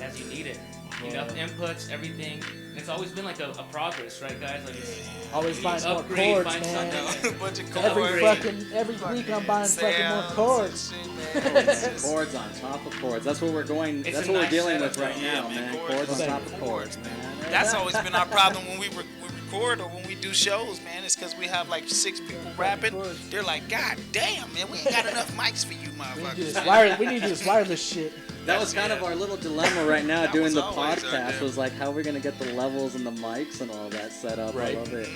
Speaker 2: as you need it. Enough inputs, everything. And it's always been like a progress, right, guys? Like it's
Speaker 3: Always find more
Speaker 2: upgrade,
Speaker 3: chords,
Speaker 2: find
Speaker 3: man.
Speaker 2: something.
Speaker 4: A bunch of
Speaker 3: Every week I'm buying fucking more chords.
Speaker 1: Chords on top of chords. That's what we're going.
Speaker 2: It's
Speaker 1: That's
Speaker 2: a
Speaker 1: what we're
Speaker 2: nice
Speaker 1: dealing
Speaker 2: setup,
Speaker 1: with right
Speaker 2: though.
Speaker 1: now,
Speaker 4: Yeah, man,
Speaker 1: man.
Speaker 4: chords
Speaker 1: Chords on
Speaker 3: on
Speaker 1: top of chords, man.
Speaker 4: That's always been our problem when we record or when we do shows, man. It's because we have like 6 people rapping. They're like, God damn, man, we ain't got enough mics for you, motherfuckers.
Speaker 3: We need to do this wireless shit.
Speaker 1: That was kind of our little dilemma right now doing
Speaker 4: was
Speaker 1: the
Speaker 4: always our
Speaker 1: podcast.
Speaker 4: deal.
Speaker 1: Was like, how are we gonna get the levels and the mics and all that set up?
Speaker 3: Right.
Speaker 1: I love it.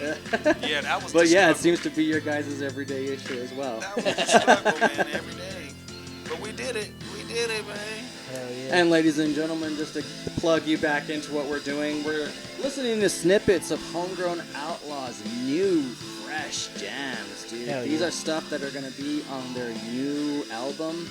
Speaker 4: Yeah, that was
Speaker 1: But
Speaker 4: the
Speaker 1: yeah, it
Speaker 4: struggle.
Speaker 1: seems to be your guys' everyday issue as well.
Speaker 4: That was the struggle, man, every day. But we did it. We did it, man.
Speaker 3: Hell yeah.
Speaker 1: And ladies and gentlemen, just to plug you back into what we're doing, we're listening to snippets of Homegrown Outlawz' new, fresh jams, dude.
Speaker 3: Hell
Speaker 1: These
Speaker 3: yeah.
Speaker 1: are stuff that are going to be on their new album.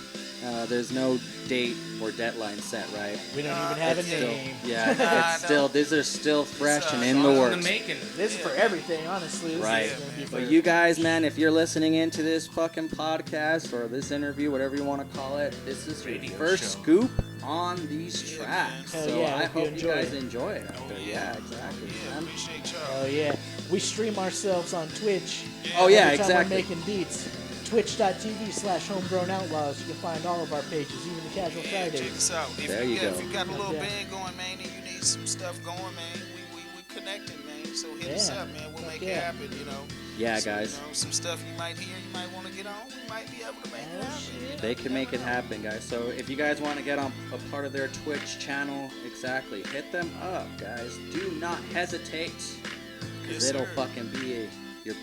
Speaker 1: There's no date or deadline set, right?
Speaker 3: We don't even have a
Speaker 1: Still,
Speaker 3: name.
Speaker 1: yeah,
Speaker 4: Nah,
Speaker 1: it's still, these are still fresh and in the
Speaker 2: Songs in
Speaker 1: works.
Speaker 2: the making.
Speaker 3: This is for everything, honestly. This
Speaker 1: Right.
Speaker 3: is gonna be for
Speaker 1: But you guys, man, if you're listening into this fucking podcast or this interview, whatever you want to call it, this is your
Speaker 2: Radio
Speaker 1: first
Speaker 2: show.
Speaker 1: scoop on these tracks.
Speaker 3: Hell
Speaker 1: So
Speaker 3: yeah,
Speaker 1: I
Speaker 3: hope you
Speaker 1: hope you
Speaker 3: enjoy
Speaker 1: guys
Speaker 3: it.
Speaker 1: enjoy it out there. Yeah, exactly.
Speaker 4: Yeah,
Speaker 1: man.
Speaker 4: appreciate y'all.
Speaker 3: Oh yeah, we stream ourselves on Twitch.
Speaker 1: Oh yeah,
Speaker 3: Every time
Speaker 1: exactly.
Speaker 3: we're making beats. Twitch.tv/Homegrown Outlaws. You can find all of our pages, even the Casual
Speaker 4: Yeah, check
Speaker 3: Fridays.
Speaker 4: us out.
Speaker 1: There you go.
Speaker 4: If you got a little
Speaker 3: Yeah.
Speaker 4: band going, man, and you need some stuff going, man, we connecting, man. So hit us
Speaker 3: Yeah.
Speaker 4: up, man. We'll
Speaker 3: Fuck
Speaker 4: make
Speaker 3: yeah.
Speaker 4: it happen, you know.
Speaker 1: Yeah,
Speaker 4: So,
Speaker 1: guys.
Speaker 4: You know, some stuff you might hear, you might want to get on. We might be able to make it happen. You know,
Speaker 1: They can
Speaker 4: you
Speaker 1: make it
Speaker 4: never know.
Speaker 1: happen, guys. So if you guys want to get on a part of their Twitch channel, exactly, hit them up, guys. Do not hesitate, because
Speaker 4: Yes,
Speaker 1: it'll
Speaker 4: sir.
Speaker 1: fucking be your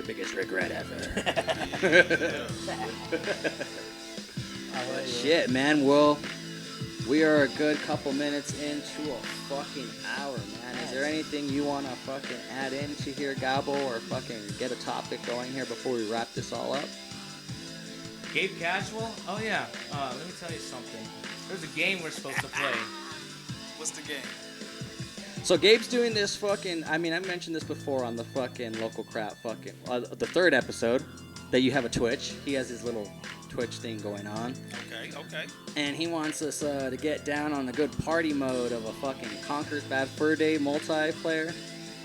Speaker 1: biggest regret ever. But shit, man. Well, we are a good couple minutes into a fucking hour, man. Is there anything you want to fucking add into here, Gabo, or fucking get a topic going here before we wrap this all up?
Speaker 2: Gabe Casual? Oh yeah. Let me tell you something. There's a game we're supposed to play.
Speaker 4: What's the game?
Speaker 1: So Gabe's doing this fucking, I mean, I mentioned this before on the fucking local crap fucking, the third episode, that you have a Twitch. He has his little Twitch thing going on.
Speaker 4: Okay.
Speaker 1: And he wants us to get down on the good party mode of a fucking Conker's Bad Fur Day multiplayer.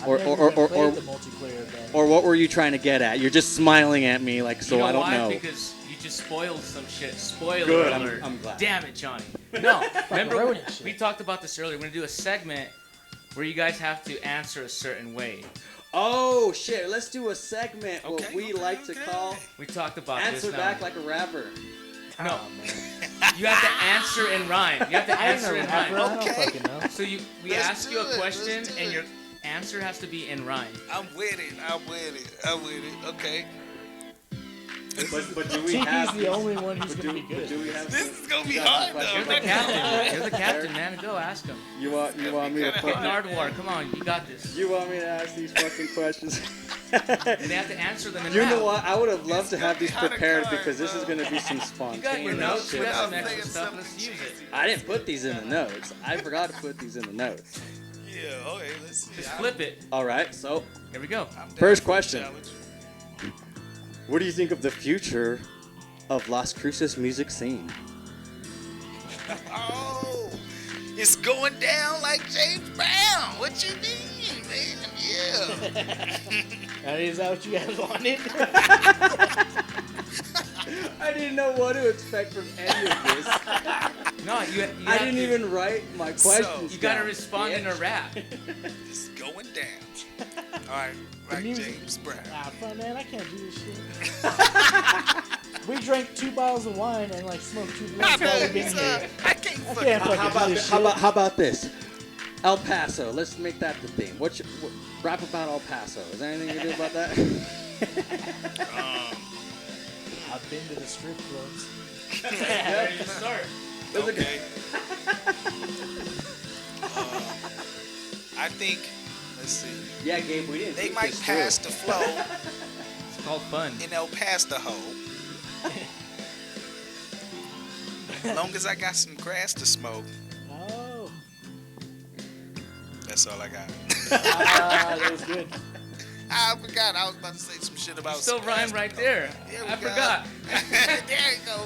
Speaker 3: I've never even played the multiplayer of that.
Speaker 1: Or what were you trying to get at? You're just smiling at me like, so
Speaker 2: You know
Speaker 1: I don't
Speaker 2: why?
Speaker 1: know.
Speaker 2: Because you just spoiled some shit. Spoiler
Speaker 1: Good,
Speaker 2: alert.
Speaker 1: I'm glad.
Speaker 2: Damn it, Johnny. No, remember
Speaker 3: ruining shit.
Speaker 2: we talked about this earlier. We're gonna do a segment where you guys have to answer a certain way.
Speaker 1: Oh shit, let's do a segment what
Speaker 4: Okay,
Speaker 1: we
Speaker 4: okay,
Speaker 1: like to
Speaker 4: okay.
Speaker 1: call
Speaker 2: We talked about
Speaker 1: Answer
Speaker 2: this.
Speaker 1: Back
Speaker 2: now.
Speaker 1: Like a Rapper.
Speaker 2: No, you have to answer in rhyme. You have to
Speaker 3: I ain't
Speaker 2: answer
Speaker 3: a
Speaker 2: in
Speaker 3: rapper.
Speaker 2: rhyme.
Speaker 3: I don't
Speaker 4: Okay.
Speaker 3: fucking know.
Speaker 2: So we
Speaker 4: Let's
Speaker 2: ask
Speaker 4: do
Speaker 2: you
Speaker 4: it,
Speaker 2: a
Speaker 4: let's
Speaker 2: question
Speaker 4: do
Speaker 2: and
Speaker 4: it.
Speaker 2: your answer has to be in rhyme.
Speaker 4: I'm with it. Okay.
Speaker 1: But do we
Speaker 3: Tiki's
Speaker 1: have
Speaker 3: the only one who's gonna be good.
Speaker 1: do we have
Speaker 4: This is gonna be
Speaker 1: you got
Speaker 4: hard,
Speaker 1: some
Speaker 4: though.
Speaker 2: You're
Speaker 1: questions?
Speaker 2: the captain. You're the captain, man. Go ask him.
Speaker 1: You want me to
Speaker 2: Hit Nardwar. Come on, you got this.
Speaker 1: You want me to ask these fucking questions?
Speaker 2: And they have to answer them in
Speaker 1: You
Speaker 2: rap.
Speaker 1: know what? I would have loved to have these
Speaker 4: It's gonna be
Speaker 1: prepared
Speaker 4: hard,
Speaker 1: because this is
Speaker 4: bro.
Speaker 1: going to be some
Speaker 2: You
Speaker 1: spontaneous
Speaker 2: got your notes. You
Speaker 1: shit.
Speaker 2: got some
Speaker 4: Without
Speaker 2: extra
Speaker 4: saying
Speaker 2: stuff.
Speaker 4: something
Speaker 2: Let's use it.
Speaker 4: cheesy.
Speaker 1: I didn't put these in the notes. I forgot to put these in the notes.
Speaker 4: Yeah, okay, let's see.
Speaker 2: Just flip it.
Speaker 1: All right, so
Speaker 2: Here we go.
Speaker 4: I'm down
Speaker 1: First
Speaker 4: for the
Speaker 1: question.
Speaker 4: challenge.
Speaker 1: what do you think of the future of Las Cruces music scene?
Speaker 4: Oh, it's going down like James Brown. What you mean, man? Yeah.
Speaker 3: Is that what you guys wanted?
Speaker 1: I didn't know what to expect from any of this.
Speaker 2: No, you
Speaker 1: I
Speaker 2: have
Speaker 1: didn't
Speaker 2: to-
Speaker 1: even write my questions
Speaker 2: You gotta
Speaker 1: down,
Speaker 2: respond in a
Speaker 1: bitch.
Speaker 2: rap.
Speaker 4: It's going down. All right, like
Speaker 3: music-
Speaker 4: James Brown.
Speaker 3: Ah, fun man, I can't do this shit. We drank 2 bottles of wine and like smoked 2 blunts while we've been here.
Speaker 4: I can't
Speaker 3: I
Speaker 4: fucking.
Speaker 3: can't
Speaker 1: How
Speaker 3: fucking
Speaker 1: about
Speaker 3: do
Speaker 1: this?
Speaker 3: this
Speaker 1: How
Speaker 3: shit.
Speaker 1: about, how about this? El Paso. Let's make that the theme. Rap about El Paso. Is there anything you do about that?
Speaker 3: I've been to the strip clubs.
Speaker 2: Ready to start.
Speaker 4: Okay. I think. Let's see.
Speaker 1: Yeah, Gabe, we didn't.
Speaker 4: They
Speaker 1: think
Speaker 4: might
Speaker 1: this
Speaker 4: pass
Speaker 1: through.
Speaker 4: the flow
Speaker 2: It's called fun.
Speaker 4: in El Paso. Long as I got some grass to smoke,
Speaker 3: Oh.
Speaker 4: that's all I got.
Speaker 3: That was good.
Speaker 4: I forgot. I was about to say some shit about.
Speaker 2: Still
Speaker 4: some grass
Speaker 2: rhyme
Speaker 4: to
Speaker 2: right
Speaker 4: smoke.
Speaker 2: there.
Speaker 4: Yeah, we
Speaker 2: I
Speaker 4: got-
Speaker 2: forgot.
Speaker 4: There you go.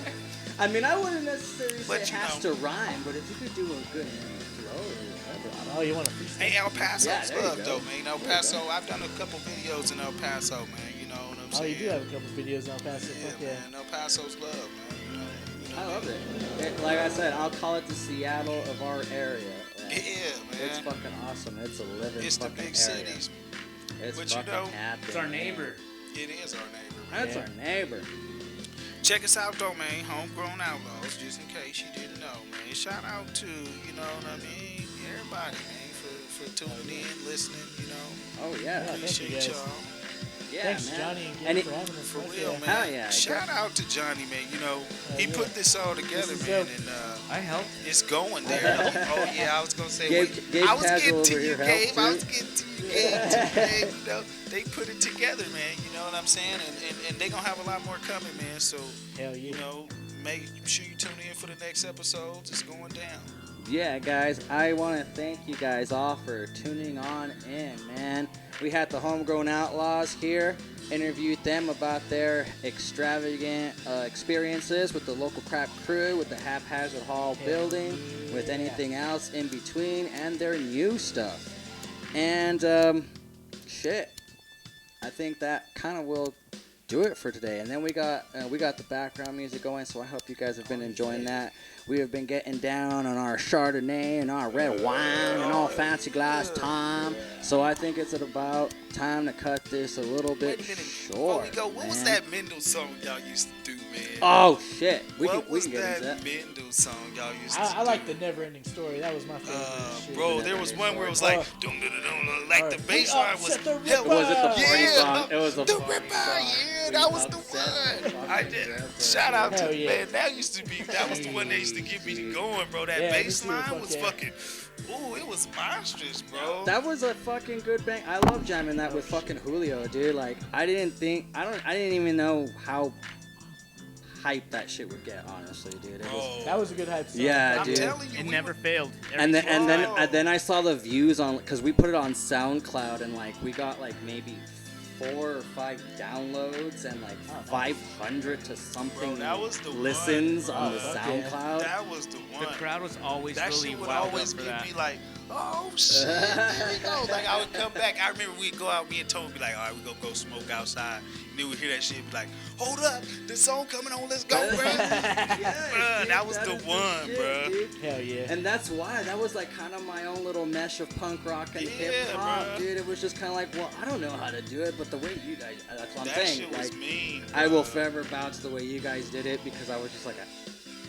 Speaker 1: I mean, I wouldn't necessarily say
Speaker 4: But
Speaker 1: it
Speaker 4: you
Speaker 1: has
Speaker 4: know.
Speaker 1: to rhyme, but if you could do a good flow or whatever.
Speaker 3: Oh, you want to freestyle?
Speaker 4: Hey, El Paso's
Speaker 1: Yeah, there you
Speaker 4: love
Speaker 1: go.
Speaker 4: though, man. El Paso. I've done a couple videos in El Paso, man. You know what I'm
Speaker 3: Oh,
Speaker 4: saying?
Speaker 3: you do have a couple videos on Paso.
Speaker 4: Yeah,
Speaker 3: Fuck yeah.
Speaker 4: man. El Paso's love, man. You know
Speaker 1: I love it. Like I said, I'll call it the Seattle of our area. Like,
Speaker 4: Yeah,
Speaker 1: It's
Speaker 4: man.
Speaker 1: fucking awesome. It's a living
Speaker 4: It's the
Speaker 1: fucking
Speaker 4: big
Speaker 1: area.
Speaker 4: cities.
Speaker 1: It's
Speaker 4: But you
Speaker 1: fucking
Speaker 4: know,
Speaker 1: happening.
Speaker 2: It's our neighbor.
Speaker 4: It is our neighbor, man.
Speaker 1: That's
Speaker 3: Yeah.
Speaker 1: our neighbor.
Speaker 4: Check us out though, man. Homegrown Outlaws, just in case you didn't know, man. Shout out to, you know what I mean, everybody, man, for tuning in, listening, you know.
Speaker 1: Oh
Speaker 3: Yeah,
Speaker 1: yeah.
Speaker 3: thank you,
Speaker 4: Appreciate
Speaker 3: guys.
Speaker 4: y'all.
Speaker 1: Yeah,
Speaker 3: Thanks,
Speaker 1: man.
Speaker 3: Johnny and
Speaker 1: And
Speaker 3: Gabe,
Speaker 1: it-
Speaker 3: for having us.
Speaker 4: For
Speaker 3: Fuck
Speaker 4: real,
Speaker 3: yeah.
Speaker 4: man.
Speaker 1: Hell yeah,
Speaker 4: Shout out to Johnny, man. You know, he
Speaker 3: yeah.
Speaker 4: put this all together,
Speaker 3: This is
Speaker 4: man,
Speaker 3: dope.
Speaker 4: and
Speaker 2: I help.
Speaker 4: it's going there. Oh yeah, I was gonna say.
Speaker 1: Gabe-
Speaker 4: wait,
Speaker 1: Gabe
Speaker 4: I was
Speaker 1: Casual
Speaker 4: getting to
Speaker 1: over
Speaker 4: you,
Speaker 1: here helped,
Speaker 4: Gabe. I
Speaker 1: too.
Speaker 4: was getting to you, Gabe. You know, they put it together, man. You know what I'm saying? And they gonna have a lot more coming, man. So
Speaker 3: Hell yeah.
Speaker 4: you know, make sure you tune in for the next episodes. It's going down.
Speaker 1: Yeah, guys, I want to thank you guys all for tuning on in, man. We had the Homegrown Outlaws here. interviewed them about their extravagant experiences with the local crap crew, with the Haphazard Hall building, with anything else in between, and their new stuff. And shit, I think that kind of will do it for today. And then we got the background music going, so I hope you guys have been enjoying that. We have been getting down on our Chardonnay and our red wine and all fancy glass time. So I think it's about time to cut this a little bit short.
Speaker 4: Before we go, what was that Mendel song y'all used to do, man?
Speaker 1: Oh shit, we can get into
Speaker 4: that.
Speaker 1: that.
Speaker 4: Mendel song y'all used to do?
Speaker 3: I like the Never Ending Story. That was my favorite. Shit.
Speaker 4: Bro, there was one where it was like, dum dum dum, like the bass line was.
Speaker 1: Was it the party song? It was the
Speaker 4: Ripper, yeah, that was the one. I did. Shout out to man. That used to be. That was the one that used to get me going, bro. That bass line was fucking. Ooh, it was monstrous, bro.
Speaker 1: That was a fucking good bang. I love jamming that with fucking Julio, dude. Like, I didn't even know how hype that shit would get, honestly, dude.
Speaker 3: That was a good hype song.
Speaker 1: Yeah,
Speaker 2: I'm
Speaker 1: dude.
Speaker 2: telling you, it never failed.
Speaker 1: And then I saw the views on, because we put it on SoundCloud, and like we got like maybe 4 or 5 downloads and like 500 to something listens on the SoundCloud.
Speaker 4: That was the one.
Speaker 2: The crowd was always
Speaker 4: that
Speaker 2: really
Speaker 4: shit would
Speaker 2: wild
Speaker 4: always
Speaker 2: up for
Speaker 4: give
Speaker 2: that.
Speaker 4: me like, oh shit, there we go. Like I would come back. I remember we'd go out, me and Tony would be like, all right, we gonna go smoke outside. And then we'd hear that shit, be like, hold up, the song coming on, let's go, bro. Bruh, that was the one, bro.
Speaker 3: Hell yeah.
Speaker 1: And that's why that was like kind of my own little mesh of punk rock and hip hop, dude. It was just kind of like, well, I don't know how to do it, but the way you guys, that's what I'm saying.
Speaker 4: That shit was
Speaker 1: like,
Speaker 4: mean.
Speaker 1: I will forever vouch the way you guys did it, because I was just like,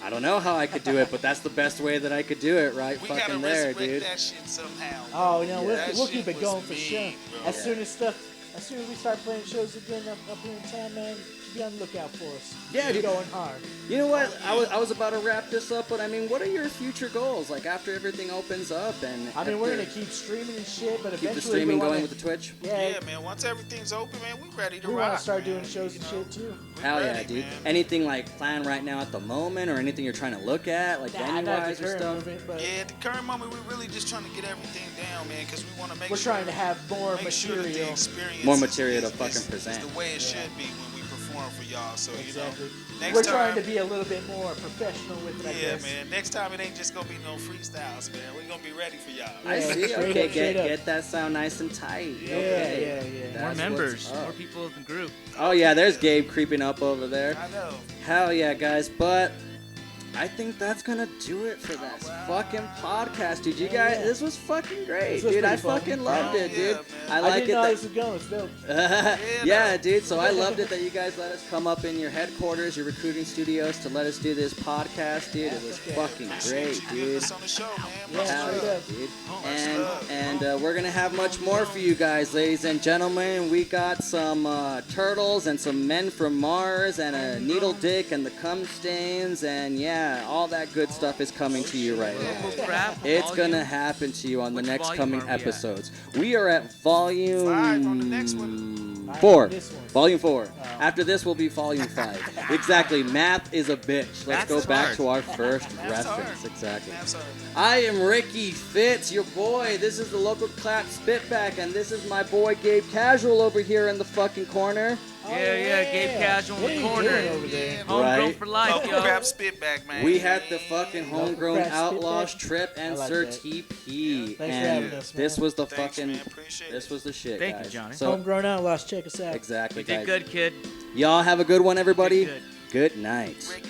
Speaker 1: I don't know how I could do it, but that's the best way that I could do it, right?
Speaker 4: We
Speaker 1: fucking
Speaker 4: gotta
Speaker 1: there,
Speaker 4: resurrect
Speaker 1: dude.
Speaker 4: that shit somehow.
Speaker 3: Oh, you know,
Speaker 4: Yeah,
Speaker 3: we'll keep it going for
Speaker 4: mean,
Speaker 3: sure.
Speaker 4: bro.
Speaker 3: As soon as we start playing shows again up here in town, man, be on the lookout for us.
Speaker 1: Yeah,
Speaker 3: we're
Speaker 1: dude.
Speaker 3: going hard.
Speaker 1: You know what? I was about to wrap this up, but I mean, what are your future goals? Like after everything opens up, and
Speaker 3: I mean, we're gonna keep streaming and shit, but
Speaker 1: keep
Speaker 3: eventually
Speaker 1: the streaming
Speaker 3: we wanna,
Speaker 1: going with the Twitch.
Speaker 4: Yeah, man. Once everything's open, man, we ready to
Speaker 3: we
Speaker 4: rock.
Speaker 3: want to start
Speaker 4: man.
Speaker 3: doing shows and shit too.
Speaker 4: We
Speaker 1: Hell yeah,
Speaker 4: ready,
Speaker 1: dude.
Speaker 4: man.
Speaker 1: Anything like planned right now at the moment, or anything you're trying to look at, like venue-wise or stuff?
Speaker 4: Yeah, at the current moment, we're really just trying to get everything down, man, because we want to make
Speaker 3: We're
Speaker 4: sure.
Speaker 3: trying to have more
Speaker 4: make sure that the
Speaker 3: material.
Speaker 4: experience
Speaker 1: More material
Speaker 4: is
Speaker 1: to fucking present.
Speaker 4: the way it should be when we perform for y'all. So
Speaker 3: Exactly.
Speaker 4: you know, next
Speaker 3: We're
Speaker 4: time,
Speaker 3: trying to be a little bit more professional with it, I
Speaker 4: yeah,
Speaker 3: guess.
Speaker 4: man. Next time it ain't just gonna be no freestyles, man. We're gonna be ready for y'all.
Speaker 1: I
Speaker 3: Yeah,
Speaker 1: see.
Speaker 3: straight
Speaker 1: Okay,
Speaker 3: up, straight up.
Speaker 1: get that sound nice and tight.
Speaker 3: Yeah,
Speaker 1: Okay.
Speaker 3: yeah.
Speaker 2: More
Speaker 1: That's
Speaker 2: members,
Speaker 1: what's up.
Speaker 2: more people in the group.
Speaker 1: Oh yeah, there's Gabe creeping up over there.
Speaker 4: I know.
Speaker 1: Hell yeah, guys. But I think that's gonna do it for this fucking podcast, dude. You guys, this was fucking great,
Speaker 3: This was
Speaker 1: dude. I
Speaker 3: pretty fun.
Speaker 1: fucking loved it,
Speaker 4: Yeah,
Speaker 1: dude.
Speaker 4: man.
Speaker 1: I
Speaker 3: I
Speaker 1: like
Speaker 3: didn't
Speaker 1: it.
Speaker 3: know
Speaker 1: That,
Speaker 3: this was going. It's dope.
Speaker 1: yeah, dude. So I loved it that you guys let us come up in your headquarters, your recruiting studios, to let us do this podcast, dude. It was fucking great,
Speaker 4: Appreciate you
Speaker 1: dude.
Speaker 4: getting us on the show, man.
Speaker 3: Yeah,
Speaker 4: Much
Speaker 1: Hell
Speaker 3: straight
Speaker 1: yeah,
Speaker 3: up.
Speaker 1: dude.
Speaker 4: love.
Speaker 1: And we're gonna have much more for you guys, ladies and gentlemen. We got some turtles and some men from Mars and a needle dick and the cum stains, and yeah, all that good stuff is coming to you right now.
Speaker 2: Local crap.
Speaker 1: It's
Speaker 2: volume.
Speaker 1: gonna happen to you on the
Speaker 2: Which
Speaker 1: next
Speaker 2: volume
Speaker 1: coming
Speaker 2: are we at?
Speaker 1: episodes. We are at volume
Speaker 4: 5 on the next one.
Speaker 1: 4.
Speaker 3: This one.
Speaker 1: Volume 4. After this will be volume 5. Exactly. Math is a bitch. Let's
Speaker 2: Math
Speaker 1: go
Speaker 2: is
Speaker 1: back
Speaker 2: hard.
Speaker 1: to our first
Speaker 4: Math's hard.
Speaker 1: reference. Exactly.
Speaker 4: Man, I'm sorry.
Speaker 1: I am Ricky Fitz, your boy. This is the local clap spitback, and this is my boy Gabe Casual over here in the fucking corner.
Speaker 2: Yeah, Gabe Casual in
Speaker 3: What
Speaker 2: the
Speaker 3: are you
Speaker 2: corner.
Speaker 3: doing over there?
Speaker 2: Homegrown
Speaker 1: Right.
Speaker 2: for life,
Speaker 4: Local
Speaker 2: yo.
Speaker 4: crap spit back, man.
Speaker 1: We had the fucking homegrown
Speaker 3: crap
Speaker 1: Outlawz,
Speaker 3: spitback.
Speaker 1: Tripp, and
Speaker 3: I like
Speaker 1: Sir
Speaker 3: that.
Speaker 1: TP.
Speaker 3: Thanks for
Speaker 1: and
Speaker 3: having us,
Speaker 1: this
Speaker 3: man.
Speaker 1: was the
Speaker 4: Thanks,
Speaker 1: fucking,
Speaker 4: man. Appreciate
Speaker 1: this
Speaker 4: it.
Speaker 1: was the shit,
Speaker 2: Thank you,
Speaker 1: guys.
Speaker 2: Johnny.
Speaker 1: So
Speaker 3: Homegrown Outlaws, check us out.
Speaker 1: exactly,
Speaker 2: You did
Speaker 1: guys.
Speaker 2: good, kid.
Speaker 1: Y'all have a good one, everybody.
Speaker 2: Good.
Speaker 1: Good night.
Speaker 4: Rick